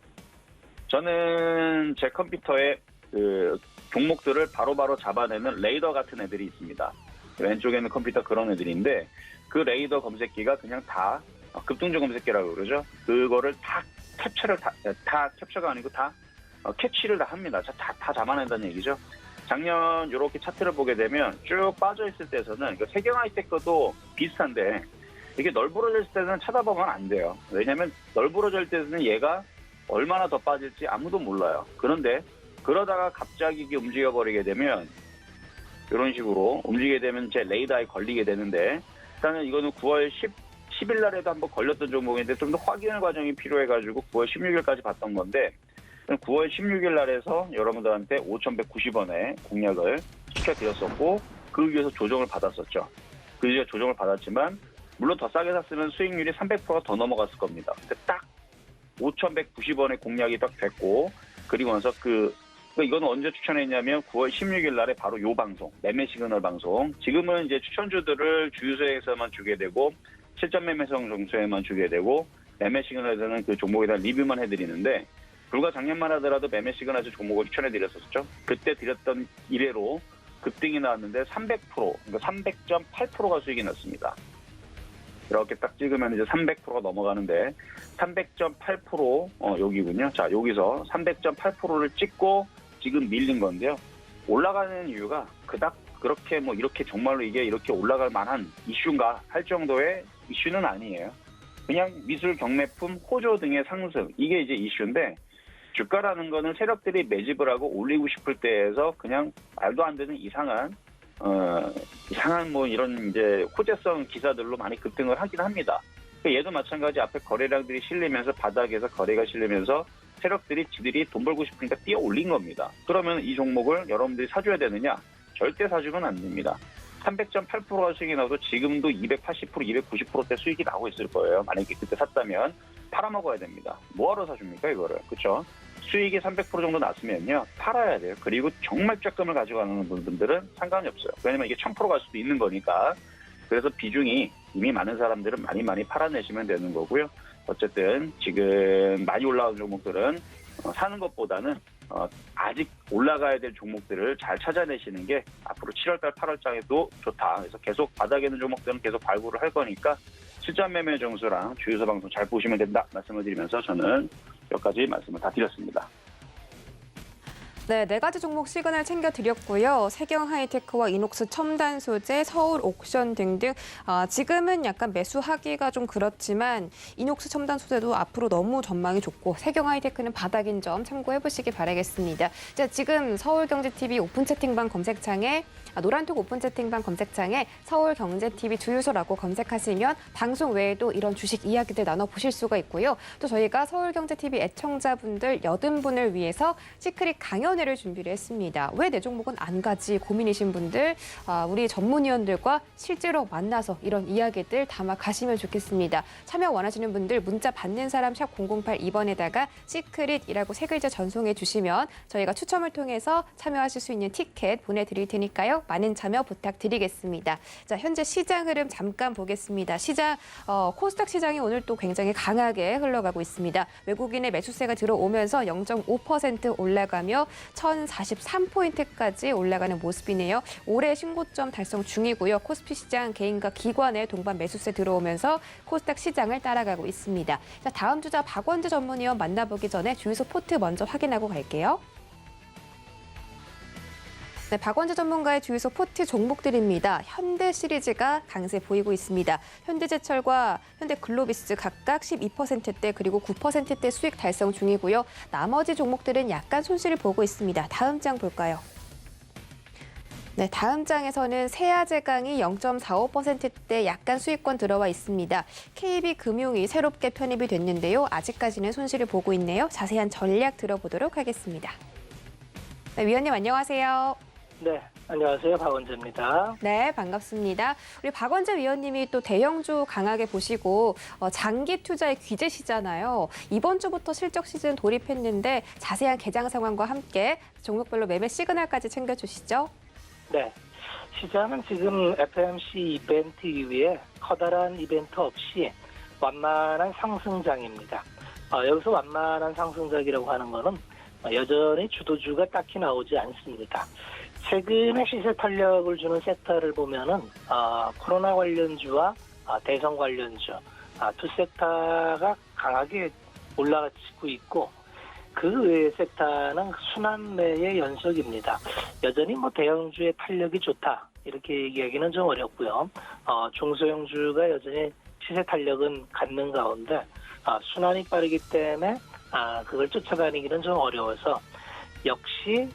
저는 제 컴퓨터에 그 종목들을 바로바로 잡아내는 레이더 같은 애들이 있습니다. 왼쪽에는 컴퓨터 그런 애들인데 그 레이더 검색기가 그냥 다 급등주 검색기라고 그러죠. 그거를 다 캡처가 아니고 다 캐치를 다 합니다. 다 잡아낸다는 얘기죠. 작년 이렇게 차트를 보게 되면 쭉 빠져있을 때에서는 세경 하이텍 것도 비슷한데 이게 널브러질 때는 쳐다보면 안 돼요. 왜냐하면 널브러질 때는 얘가 얼마나 더 빠질지 아무도 몰라요. 그런데 그러다가 갑자기 이게 움직여버리게 되면 이런 식으로 움직이게 되면 제 레이더에 걸리게 되는데 일단은 이거는 9월 10일 날에도 한번 걸렸던 종목인데 좀 더 확인의 과정이 필요해가지고 9월 16일까지 봤던 건데 9월 16일 날에서 여러분들한테 5,190원에 공략을 시켜드렸었고 그 위에서 조정을 받았었죠. 그 위에 조정을 받았지만 물론 더 싸게 샀으면 수익률이 300%가 더 넘어갔을 겁니다. 근데 딱 5,190원에 공략이 딱 됐고 그리고 나서 이거는 언제 추천했냐면 9월 16일 날에 바로 요 방송 매매 시그널 방송 지금은 이제 추천주들을 주유소에서만 주게 되고 실전 매매성 정수에만 주게 되고 매매 시그널에서는 그 종목에 대한 리뷰만 해드리는데 불과 작년만 하더라도 매매 시그널 종목을 추천해드렸었죠. 그때 드렸던 이래로 급등이 나왔는데 300% 그러니까 300.8%가 수익이 났습니다. 이렇게 딱 찍으면 이제 300%가 넘어가는데 300.8% 여기군요. 자, 여기서 300.8%를 찍고 지금 밀린 건데요. 올라가는 이유가 그닥 그렇게 뭐 이렇게 정말로 이게 이렇게 올라갈 만한 이슈인가 할 정도의 이슈는 아니에요. 그냥 미술 경매품 호조 등의 상승 이게 이제 이슈인데 주가라는 거는 세력들이 매집을 하고 올리고 싶을 때에서 그냥 말도 안 되는 이상한 뭐 이런 이제 호재성 기사들로 많이 급등을 하긴 합니다. 얘도 마찬가지 앞에 거래량들이 실리면서 바닥에서 거래가 실리면서 세력들이 지들이 돈 벌고 싶으니까 뛰어 올린 겁니다. 그러면 이 종목을 여러분들이 사줘야 되느냐? 절대 사주면 안 됩니다. 300.8%가 수익이 나도 지금도 280%, 290%대 수익이 나고 있을 거예요. 만약에 그때 샀다면 팔아먹어야 됩니다. 뭐하러 사줍니까 이거를? 그렇죠? 수익이 300% 정도 났으면요. 팔아야 돼요. 그리고 정말 쬐끔을 가져가는 분들은 상관이 없어요. 왜냐면 이게 1000% 갈 수도 있는 거니까. 그래서 비중이 이미 많은 사람들은 많이 팔아내시면 되는 거고요. 어쨌든 지금 많이 올라온 종목들은 사는 것보다는 아직 올라가야 될 종목들을 잘 찾아내시는 게 앞으로 7월달, 8월장에도 좋다. 그래서 계속 바닥에 있는 종목들은 계속 발굴을 할 거니까 실전 매매 정수랑 주유소 방송 잘 보시면 된다 말씀을 드리면서 저는 몇 가지 말씀을 다 드렸습니다. 네, 4가지 종목 시그널 챙겨드렸고요. 세경 하이테크와 이녹스 첨단 소재, 서울 옥션 등등 지금은 약간 매수하기가 좀 그렇지만 이녹스 첨단 소재도 앞으로 너무 전망이 좋고 세경 하이테크는 바닥인 점 참고해 보시기 바라겠습니다. 자, 지금 서울경제TV 오픈 채팅방 검색창에 노란톡 오픈 채팅방 검색창에 서울경제TV 주유소라고 검색하시면 방송 외에도 이런 주식 이야기들 나눠보실 수가 있고요. 또 저희가 서울경제TV 애청자분들 80분을 위해서 시크릿 강연회를 준비를 했습니다. 왜 내 종목은 안 가지 고민이신 분들 우리 전문위원들과 실제로 만나서 이런 이야기들 담아 가시면 좋겠습니다. 참여 원하시는 분들 문자 받는 사람 샵 008-2번에다가 시크릿이라고 3글자 전송해 주시면 저희가 추첨을 통해서 참여하실 수 있는 티켓 보내드릴 테니까요. 많은 참여 부탁드리겠습니다. 자, 현재 시장 흐름 잠깐 보겠습니다. 시장 코스닥 시장이 오늘 또 굉장히 강하게 흘러가고 있습니다. 외국인의 매수세가 들어오면서 0.5% 올라가며 1043포인트까지 올라가는 모습이네요. 올해 신고점 달성 중이고요. 코스피 시장 개인과 기관의 동반 매수세 들어오면서 코스닥 시장을 따라가고 있습니다. 자, 다음 주자 박원재 전문위원 만나보기 전에 주유소 포트 먼저 확인하고 갈게요. 네, 박원재 전문가의 주유소 포트 종목들입니다. 현대 시리즈가 강세 보이고 있습니다. 현대제철과 현대글로비스 각각 12%대 그리고 9%대 수익 달성 중이고요. 나머지 종목들은 약간 손실을 보고 있습니다. 다음 장 볼까요? 네, 다음 장에서는 세아제강이 0.45%대 약간 수익권 들어와 있습니다. KB금융이 새롭게 편입이 됐는데요. 아직까지는 손실을 보고 있네요. 자세한 전략 들어보도록 하겠습니다. 네, 위원님 안녕하세요. 네, 안녕하세요. 박원재입니다. 네, 반갑습니다. 우리 박원재 위원님이 또 대형주 강하게 보시고 장기 투자의 귀재시잖아요. 이번 주부터 실적 시즌 돌입했는데 자세한 개장 상황과 함께 종목별로 매매 시그널까지 챙겨주시죠. 네, 시장은 지금 FOMC 이벤트 이후에 커다란 이벤트 없이 완만한 상승장입니다. 여기서 완만한 상승장이라고 하는 거는 여전히 주도주가 딱히 나오지 않습니다. 최근에 시세 탄력을 주는 섹터를 보면은 코로나 관련주와 대선 관련주 두 섹터가 강하게 올라가고 있고 그 외의 섹터는 순환매의 연속입니다. 여전히 대형주의 탄력이 좋다 이렇게 얘기하기는 좀 어렵고요. 중소형주가 여전히 시세 탄력은 갖는 가운데 순환이 빠르기 때문에 그걸 쫓아다니기는 좀 어려워서 역시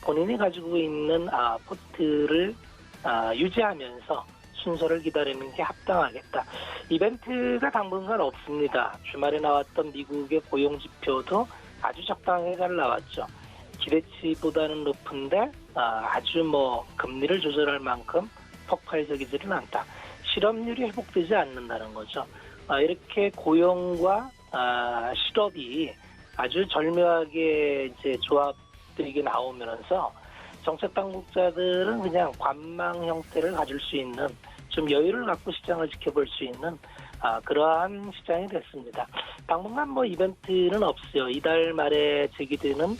본인이 가지고 있는 포트를 유지하면서 순서를 기다리는 게 합당하겠다. 이벤트가 당분간 없습니다. 주말에 나왔던 미국의 고용지표도 아주 적당히 잘 나왔죠. 기대치보다는 높은데 아주 금리를 조절할 만큼 폭발적이지는 않다. 실업률이 회복되지 않는다는 거죠. 이렇게 고용과 실업이 아주 절묘하게 이제 조합되게 나오면서 정책 당국자들은 그냥 관망 형태를 가질 수 있는 좀 여유를 갖고 시장을 지켜볼 수 있는 그러한 시장이 됐습니다. 당분간 이벤트는 없어요. 이달 말에 제기되는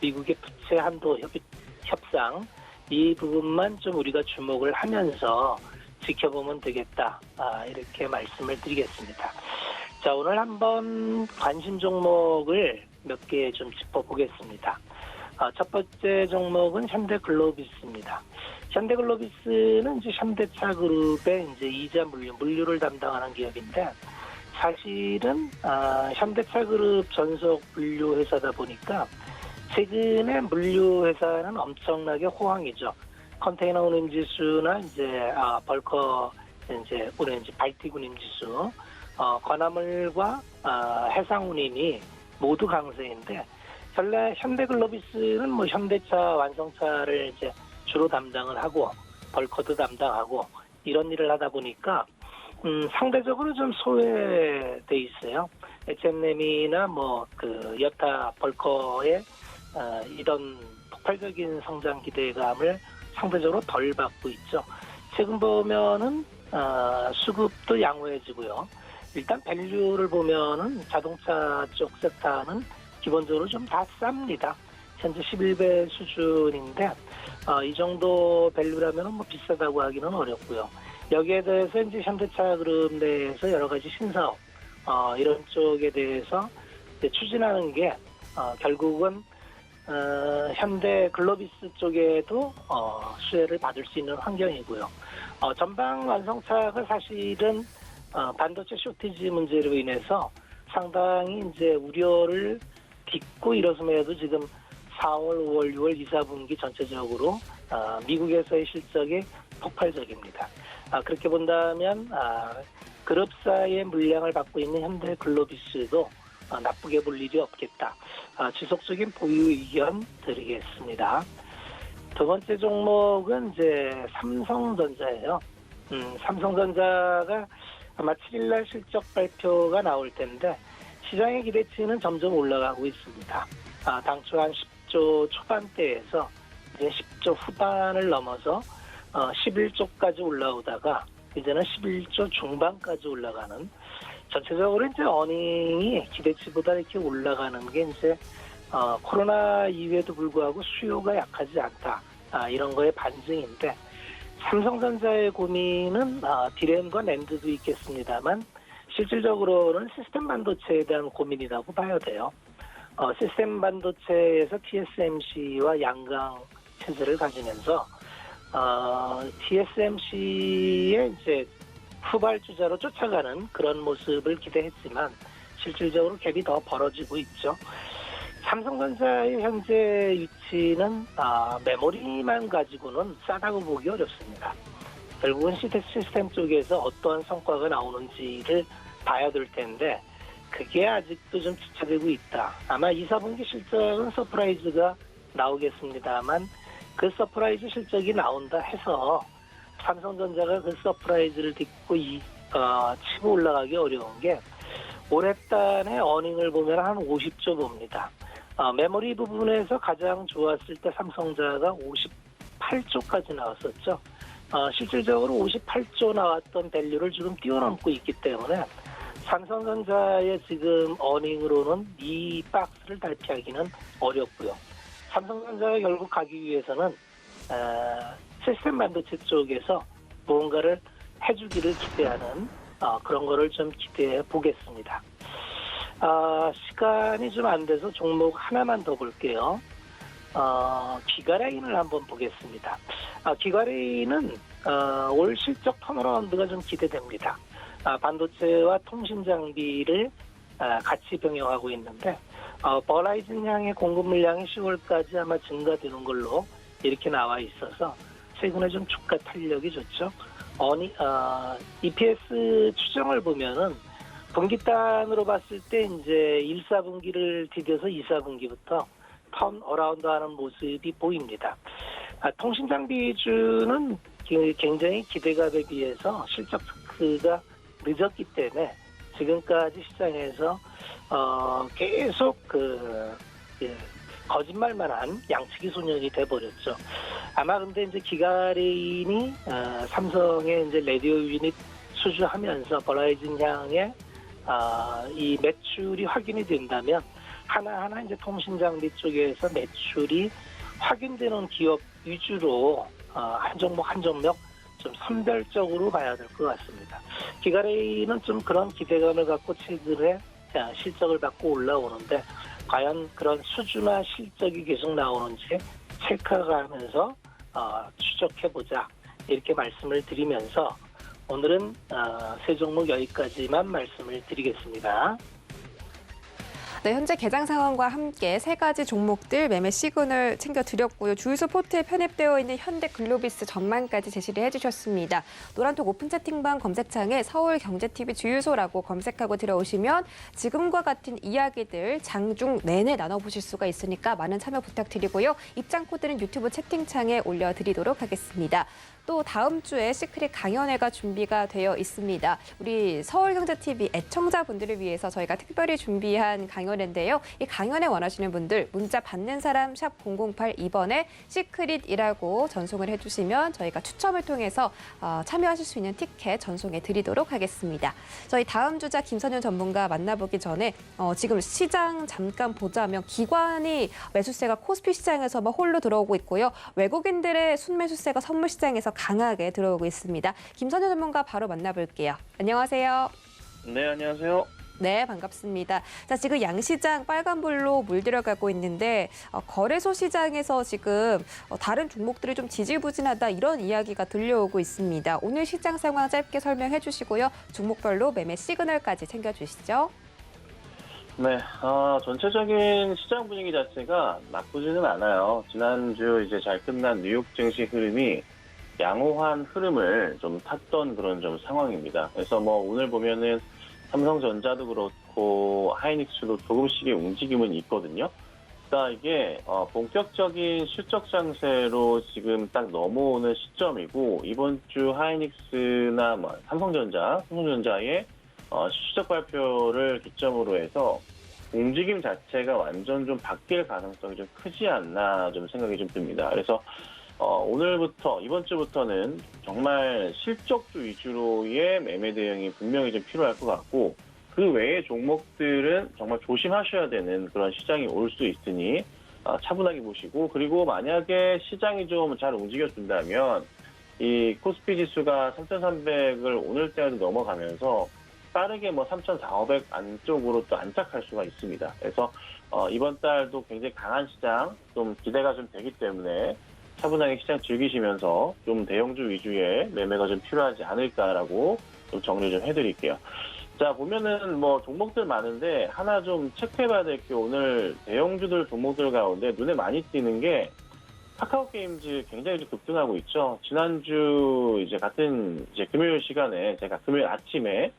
미국의 부채 한도 협상 이 부분만 좀 우리가 주목을 하면서 지켜보면 되겠다. 이렇게 말씀을 드리겠습니다. 자, 오늘 한번 관심 종목을 몇 개 좀 짚어보겠습니다. 첫 번째 종목은 현대글로비스입니다. 현대글로비스는 이제 현대차 그룹의 이제 이자 물류를 담당하는 기업인데 사실은 현대차 그룹 전속 물류 회사다 보니까 최근에 물류 회사는 엄청나게 호황이죠. 컨테이너 운임 지수나 이제 벌커 이제 오렌지 발틱 운임 지수, 관화물과 해상 운임이 모두 강세인데 현대글로비스는 현대차 완성차를 이제 주로 담당을 하고 벌커도 담당하고 이런 일을 하다 보니까 상대적으로 좀 소외돼 있어요. H&M이나 그 여타 벌커의 이런 폭발적인 성장 기대감을 상대적으로 덜 받고 있죠. 최근 보면은 수급도 양호해지고요. 일단 밸류를 보면은 자동차 쪽 섹터는 기본적으로 좀 다 쌉니다. 현재 11배 수준인데 이 정도 밸류라면 비싸다고 하기는 어렵고요. 여기에 대해서 이제 현대차 그룹 내에서 여러 가지 신사업 이런 쪽에 대해서 이제 추진하는 게 결국은 현대 글로비스 쪽에도 수혜를 받을 수 있는 환경이고요. 전방 완성차가 사실은 반도체 쇼티지 문제로 인해서 상당히 이제 우려를 딛고 일었음에도 지금 4월, 5월, 6월 2, 4분기 전체적으로 미국에서의 실적이 폭발적입니다. 그렇게 본다면 그룹사의 물량을 받고 있는 현대 글로비스도 나쁘게 볼 일이 없겠다. 지속적인 보유 의견 드리겠습니다. 두 번째 종목은 이제 삼성전자예요. 삼성전자가 아마 7일날 실적 발표가 나올 텐데 시장의 기대치는 점점 올라가고 있습니다. 당초 한 10조 초반대에서 이제 10조 후반을 넘어서 11조까지 올라오다가 이제는 11조 중반까지 올라가는, 전체적으로 이제 어닝이 기대치보다 이렇게 올라가는 게 이제 코로나 이후에도 불구하고 수요가 약하지 않다, 이런 거의 반증인데, 삼성전자의 고민은 디램과 낸드도 있겠습니다만 실질적으로는 시스템 반도체에 대한 고민이라고 봐야 돼요. 시스템 반도체에서 TSMC와 양강 체제를 가지면서 TSMC의 이제 후발주자로 쫓아가는 그런 모습을 기대했지만 실질적으로 갭이 더 벌어지고 있죠. 삼성전자의 현재 위치는 메모리만 가지고는 싸다고 보기 어렵습니다. 결국은 시스템 쪽에서 어떠한 성과가 나오는지를 봐야 될 텐데 그게 아직도 좀 지체되고 있다. 아마 2, 4분기 실적은 서프라이즈가 나오겠습니다만 그 서프라이즈 실적이 나온다 해서 삼성전자가 그 서프라이즈를 딛고 치고 올라가기 어려운 게 올해 단의 어닝을 보면 한 50조 봅니다. 메모리 부분에서 가장 좋았을 때 삼성전자가 58조까지 나왔었죠. 실질적으로 58조 나왔던 밸류를 지금 뛰어넘고 있기 때문에 삼성전자의 지금 어닝으로는 이 박스를 달피하기는 어렵고요. 삼성전자가 결국 가기 위해서는 시스템 반도체 쪽에서 무언가를 해주기를 기대하는 그런 거를 좀 기대해 보겠습니다. 시간이 좀 안 돼서 종목 하나만 더 볼게요. 기가레인을 한번 보겠습니다. 기가레인은 올 실적 턴어라운드가 좀 기대됩니다. 반도체와 통신 장비를 같이 병행하고 있는데 버라이즌 향의 공급 물량이 10월까지 아마 증가되는 걸로 이렇게 나와 있어서 최근에 좀 주가 탄력이 좋죠. EPS 추정을 보면은 분기단으로 봤을 때 이제 1, 4분기를 디뎌서 2, 4분기부터 턴 어라운드 하는 모습이 보입니다. 통신 장비주는 굉장히 기대감에 비해서 실적 체크가 늦었기 때문에 지금까지 시장에서 계속 거짓말만 한 양치기 소년이 돼버렸죠. 아마 근데 이제 기가레인이 삼성의 이제 라디오 유닛 수주하면서 버라이즌 향의 이 매출이 확인이 된다면 하나하나 이제 통신 장비 쪽에서 매출이 확인되는 기업 위주로 한 종목 한 종목 좀 선별적으로 봐야 될 것 같습니다. 기가레인은 좀 그런 기대감을 갖고 최근에 실적을 받고 올라오는데 과연 그런 수주나 실적이 계속 나오는지 체크하면서 추적해보자, 이렇게 말씀을 드리면서 오늘은 세 종목 여기까지만 말씀을 드리겠습니다. 네, 현재 개장 상황과 함께 세 가지 종목들 매매 시그널 챙겨드렸고요. 주유소 포트에 편입되어 있는 현대 글로비스 전망까지 제시를 해주셨습니다. 노란톡 오픈 채팅방 검색창에 서울경제TV 주유소라고 검색하고 들어오시면 지금과 같은 이야기들 장중 내내 나눠보실 수가 있으니까 많은 참여 부탁드리고요. 입장 코드는 유튜브 채팅창에 올려드리도록 하겠습니다. 또 다음 주에 시크릿 강연회가 준비가 되어 있습니다. 우리 서울경제TV 애청자분들을 위해서 저희가 특별히 준비한 강연회인데요. 이 강연회 원하시는 분들 문자 받는 사람 샵 0082번에 시크릿이라고 전송을 해주시면 저희가 추첨을 통해서 참여하실 수 있는 티켓 전송해 드리도록 하겠습니다. 저희 다음 주자 김선윤 전문가 만나보기 전에 지금 시장 잠깐 보자면 기관이 매수세가 코스피 시장에서 홀로 들어오고 있고요. 외국인들의 순매수세가 선물 시장에서 강하게 들어오고 있습니다. 김선윤 전문가 바로 만나볼게요. 안녕하세요. 네, 안녕하세요. 네, 반갑습니다. 자, 지금 양시장 빨간불로 물들어가고 있는데 거래소 시장에서 지금 다른 종목들이 좀 지지부진하다 이런 이야기가 들려오고 있습니다. 오늘 시장 상황 짧게 설명해 주시고요. 종목별로 매매 시그널까지 챙겨주시죠. 네, 전체적인 시장 분위기 자체가 나쁘지는 않아요. 지난주 이제 잘 끝난 뉴욕 증시 흐름이 양호한 흐름을 좀 탔던 그런 좀 상황입니다. 그래서 뭐 오늘 보면은 삼성전자도 그렇고 하이닉스도 조금씩의 움직임은 있거든요. 그러니까 이게 본격적인 실적 장세로 지금 딱 넘어오는 시점이고 이번 주 하이닉스나 뭐 삼성전자의 실적 발표를 기점으로 해서 움직임 자체가 완전 좀 바뀔 가능성이 좀 크지 않나 좀 생각이 좀 듭니다. 그래서 오늘부터 이번 주부터는 정말 실적주 위주로의 매매 대응이 분명히 좀 필요할 것 같고 그 외의 종목들은 정말 조심하셔야 되는 그런 시장이 올 수 있으니 차분하게 보시고 그리고 만약에 시장이 좀 잘 움직여준다면 이 코스피 지수가 3,300을 오늘자로 넘어가면서 빠르게 뭐 3,400 안쪽으로 또 안착할 수가 있습니다. 그래서 이번 달도 굉장히 강한 시장 좀 기대가 좀 되기 때문에 차분하게 시장 즐기시면서 좀 대형주 위주의 매매가 좀 필요하지 않을까라고 좀 정리 좀 해드릴게요. 자, 보면은 뭐 종목들 많은데 하나 좀 체크해봐야 될 게 오늘 대형주들 종목들 가운데 눈에 많이 띄는 게 카카오 게임즈 굉장히 좀 급등하고 있죠. 지난주 이제 같은 이제 금요일 시간에 제가 금요일 아침에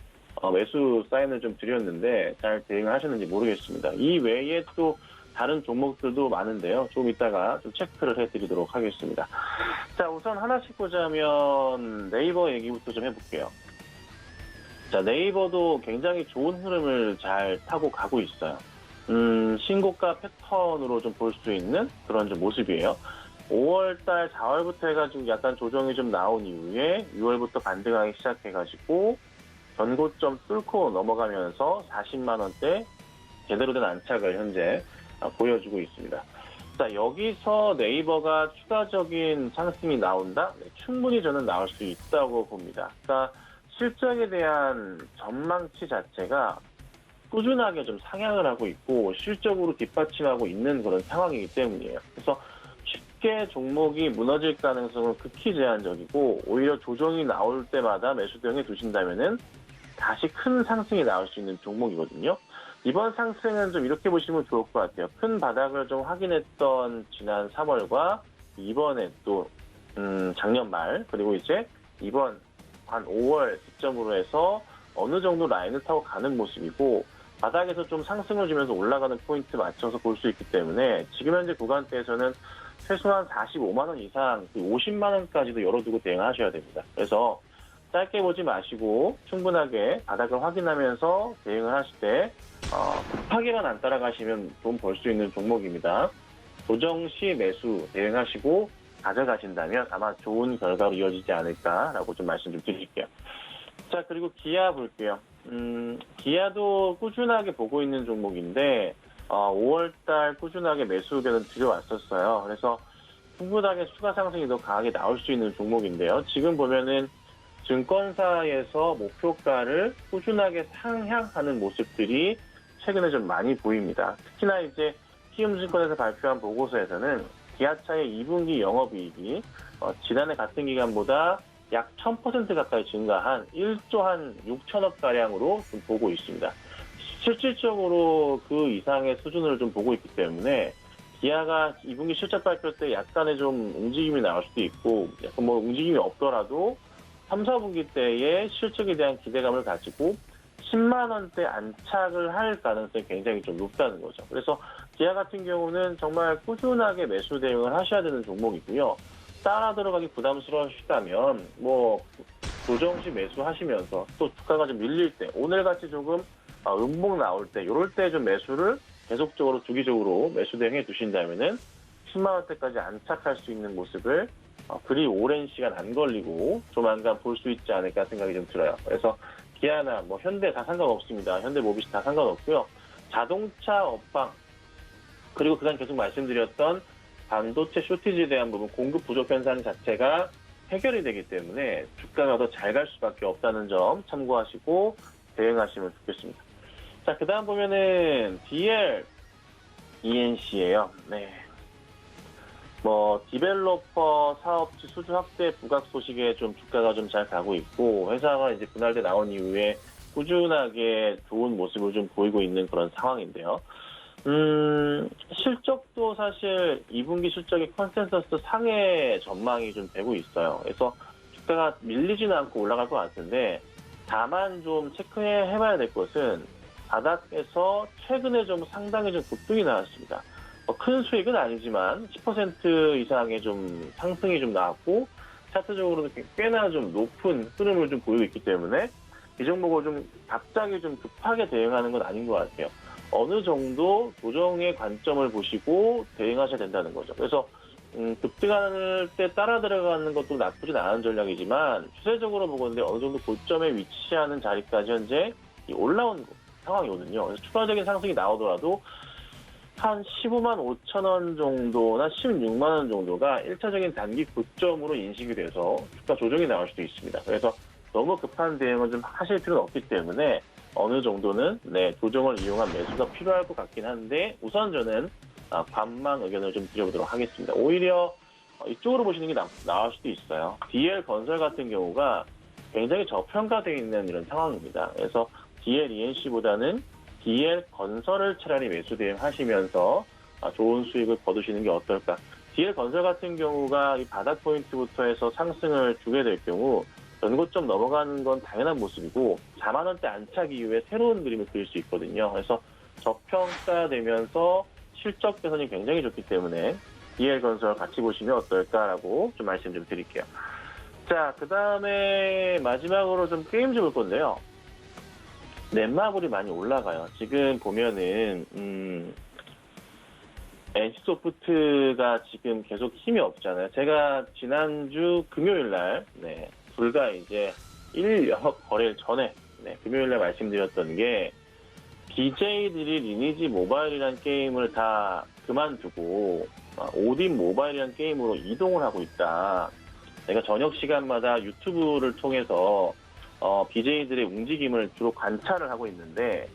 매수 사인을 좀 드렸는데 잘 대응을 하셨는지 모르겠습니다. 이 외에 또 다른 종목들도 많은데요. 조금 이따가 좀 체크를 해드리도록 하겠습니다. 자, 우선 하나씩 보자면 네이버 얘기부터 좀 해볼게요. 자, 네이버도 굉장히 좋은 흐름을 잘 타고 가고 있어요. 신고가 패턴으로 좀 볼 수 있는 그런 좀 모습이에요. 5월달, 4월부터 해가지고 약간 조정이 좀 나온 이후에 6월부터 반등하기 시작해가지고 전고점 뚫고 넘어가면서 40만 원대 제대로 된 안착을 현재 보여주고 있습니다. 자, 여기서 네이버가 추가적인 상승이 나온다? 네, 충분히 저는 나올 수 있다고 봅니다. 그러니까 실적에 대한 전망치 자체가 꾸준하게 좀 상향을 하고 있고 실적으로 뒷받침하고 있는 그런 상황이기 때문이에요. 그래서 쉽게 종목이 무너질 가능성은 극히 제한적이고 오히려 조정이 나올 때마다 매수 대응해 두신다면은 다시 큰 상승이 나올 수 있는 종목이거든요. 이번 상승은 좀 이렇게 보시면 좋을 것 같아요. 큰 바닥을 좀 확인했던 지난 3월과 이번에 또 작년 말 그리고 이제 이번 한 5월 시점으로 해서 어느 정도 라인을 타고 가는 모습이고 바닥에서 좀 상승을 주면서 올라가는 포인트 맞춰서 볼 수 있기 때문에 지금 현재 구간대에서는 최소한 45만 원 이상 50만 원까지도 열어두고 대응하셔야 됩니다. 그래서 짧게 보지 마시고 충분하게 바닥을 확인하면서 대응을 하실 때 급하게만 안 따라가시면 돈 벌 수 있는 종목입니다. 조정 시 매수 대응하시고 가져가신다면 아마 좋은 결과로 이어지지 않을까라고 좀 말씀 좀 드릴게요. 자, 그리고 기아 볼게요. 기아도 꾸준하게 보고 있는 종목인데 5월달 꾸준하게 매수 의견을 들여왔었어요. 그래서 충분하게 추가 상승이 더 강하게 나올 수 있는 종목인데요. 지금 보면은 증권사에서 목표가를 꾸준하게 상향하는 모습들이 최근에 좀 많이 보입니다. 특히나 이제 키움증권에서 발표한 보고서에서는 기아차의 2분기 영업이익이 지난해 같은 기간보다 약 1000% 가까이 증가한 1조 한 6천억 가량으로 좀 보고 있습니다. 실질적으로 그 이상의 수준을 좀 보고 있기 때문에 기아가 2분기 실적 발표 때 약간의 좀 움직임이 나올 수도 있고 약간 뭐 움직임이 없더라도 3, 4분기 때의 실적에 대한 기대감을 가지고 10만 원대 안착을 할 가능성이 굉장히 좀 높다는 거죠. 그래서 기아 같은 경우는 정말 꾸준하게 매수 대응을 하셔야 되는 종목이고요. 따라 들어가기 부담스러우시다면 뭐 조정시 매수하시면서 또 주가가 좀 밀릴 때 오늘같이 조금 음봉 나올 때 이럴 때 좀 매수를 계속적으로 주기적으로 매수 대응해 두신다면은 10만 원대까지 안착할 수 있는 모습을 그리 오랜 시간 안 걸리고 조만간 볼 수 있지 않을까 생각이 좀 들어요. 그래서 기아나 뭐 현대 다 상관없습니다. 현대모비스 다 상관없고요. 자동차 업황 그리고 그간 계속 말씀드렸던 반도체 쇼티지에 대한 부분 공급 부족 현상 자체가 해결이 되기 때문에 주가가 더 잘 갈 수밖에 없다는 점 참고하시고 대응하시면 좋겠습니다. 자, 그 다음 보면은 DL ENC예요. 네. 디벨로퍼 사업지 수주 확대 부각 소식에 좀 주가가 좀 잘 가고 있고, 회사가 이제 분할돼 나온 이후에 꾸준하게 좋은 모습을 좀 보이고 있는 그런 상황인데요. 실적도 사실 2분기 실적이 컨센서스 상해 전망이 좀 되고 있어요. 그래서 주가가 밀리지는 않고 올라갈 것 같은데, 다만 좀 체크해봐야 될 것은 바닥에서 최근에 좀 상당히 좀 급등이 나왔습니다. 큰 수익은 아니지만 10% 이상의 좀 상승이 좀 나왔고, 차트적으로도 꽤나 좀 높은 흐름을 좀 보이고 있기 때문에 이 종목을 좀 갑자기 좀 급하게 대응하는 건 아닌 것 같아요. 어느 정도 조정의 관점을 보시고 대응하셔야 된다는 거죠. 그래서 급등할 때 따라 들어가는 것도 나쁘진 않은 전략이지만, 추세적으로 보건데 어느 정도 고점에 위치하는 자리까지 현재 올라온 상황이거든요. 그래서 추가적인 상승이 나오더라도 한 15만 5천 원 정도나 16만 원 정도가 1차적인 단기 고점으로 인식이 돼서 주가 조정이 나올 수도 있습니다. 그래서 너무 급한 대응은 좀 하실 필요는 없기 때문에 어느 정도는 조정을 이용한 매수가 필요할 것 같긴 한데, 우선 저는 관망 의견을 좀 드려보도록 하겠습니다. 오히려 이쪽으로 보시는 게 나을 수도 있어요. DL 건설 같은 경우가 굉장히 저평가되어 있는 이런 상황입니다. 그래서 DL ENC보다는 DL 건설을 차라리 매수 대응하시면서 좋은 수익을 거두시는 게 어떨까. DL 건설 같은 경우가 이 바닥 포인트부터 해서 상승을 주게 될 경우 연고점 넘어가는 건 당연한 모습이고, 4만 원대 안착 이후에 새로운 그림을 그릴 수 있거든요. 그래서 저평가되면서 실적 개선이 굉장히 좋기 때문에 DL 건설 같이 보시면 어떨까라고 좀 말씀 좀 드릴게요. 자, 그 다음에 마지막으로 좀 게임즈 볼 건데요. 넷마블이 많이 올라가요. 지금 보면은 NC소프트가 지금 계속 힘이 없잖아요. 제가 지난주 금요일날 불과 이제 1 영업 거래일 전에 금요일날 말씀드렸던 게, BJ들이 리니지 모바일이라는 게임을 다 그만두고 오딘 모바일이라는 게임으로 이동을 하고 있다. 내가 저녁 시간마다 유튜브를 통해서 BJ들의 움직임을 주로 관찰을 하고 있는데,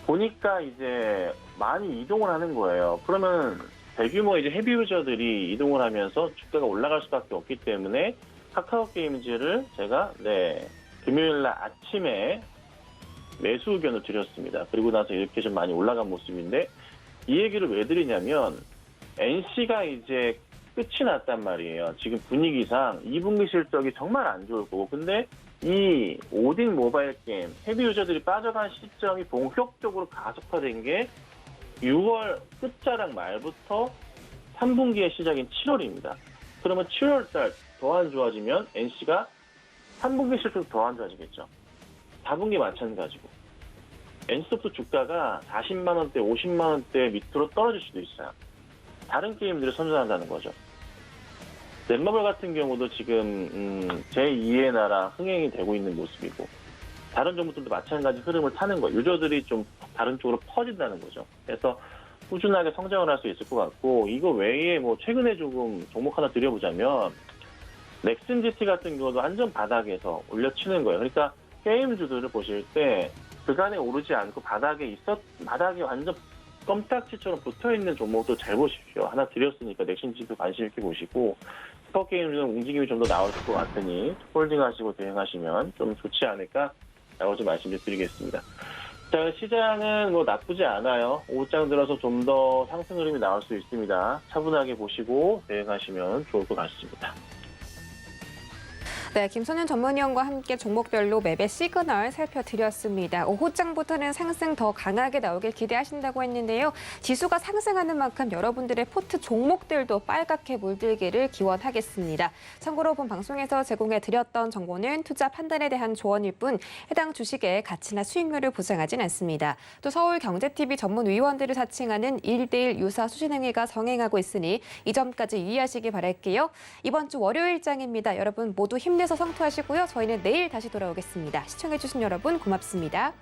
보니까 이제 많이 이동을 하는 거예요. 그러면 대규모 이제 헤비 유저들이 이동을 하면서 주가가 올라갈 수밖에 없기 때문에 카카오 게임즈를 제가 금요일날 아침에 매수 의견을 드렸습니다. 그리고 나서 이렇게 좀 많이 올라간 모습인데, 이 얘기를 왜 드리냐면 NC가 이제 끝이 났단 말이에요. 지금 분위기상 2분기 실적이 정말 안 좋을 거고, 근데 이 오딘 모바일 게임 헤비 유저들이 빠져간 시점이 본격적으로 가속화된 게 6월 끝자락 말부터 3분기의 시작인 7월입니다. 그러면 7월달 더 안 좋아지면 NC가 3분기 실적 더 안 좋아지겠죠. 4분기 마찬가지고. NC소프트 주가가 40만 원대, 50만 원대 밑으로 떨어질 수도 있어요. 다른 게임들을 선전한다는 거죠. 넷마블 같은 경우도 지금 제2의 나라 흥행이 되고 있는 모습이고, 다른 종목들도 마찬가지 흐름을 타는 거예요. 유저들이 좀 다른 쪽으로 퍼진다는 거죠. 그래서 꾸준하게 성장을 할 수 있을 것 같고, 이거 외에 최근에 조금 종목 하나 드려보자면, 넥슨GT 같은 경우도 완전 바닥에서 올려치는 거예요. 그러니까 게임주들을 보실 때 그간에 오르지 않고 바닥에 완전 껌딱지처럼 붙어있는 종목도 잘 보십시오. 하나 드렸으니까 넥슨GT도 관심 있게 보시고, 스포게임주는 움직임이 좀 더 나올 것 같으니 홀딩하시고 대응하시면 좀 좋지 않을까라고 좀 말씀드리겠습니다. 자, 시장은 나쁘지 않아요. 오후장 들어서 좀 더 상승 흐름이 나올 수 있습니다. 차분하게 보시고 대응하시면 좋을 것 같습니다. 네, 김선현 전문위원과 함께 종목별로 매매 시그널 살펴드렸습니다. 오후장부터는 상승 더 강하게 나오길 기대하신다고 했는데요. 지수가 상승하는 만큼 여러분들의 포트 종목들도 빨갛게 물들기를 기원하겠습니다. 참고로 본 방송에서 제공해드렸던 정보는 투자 판단에 대한 조언일 뿐 해당 주식의 가치나 수익률을 보장하진 않습니다. 또 서울경제TV 전문위원들을 사칭하는 1대1 유사 수신행위가 성행하고 있으니 이 점까지 유의하시기 바랄게요. 이번 주 월요일장입니다. 여러분 모두 힘내서 성투하시고요. 저희는 내일 다시 돌아오겠습니다. 시청해주신 여러분 고맙습니다.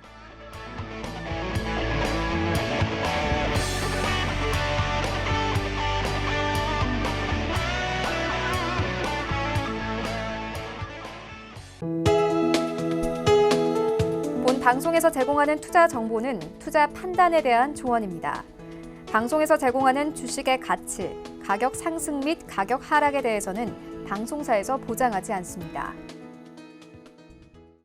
본 방송에서 제공하는 투자 정보는 투자 판단에 대한 조언입니다. 방송에서 제공하는 주식의 가치, 가격 상승 및 가격 하락에 대해서는 방송사에서 보장하지 않습니다.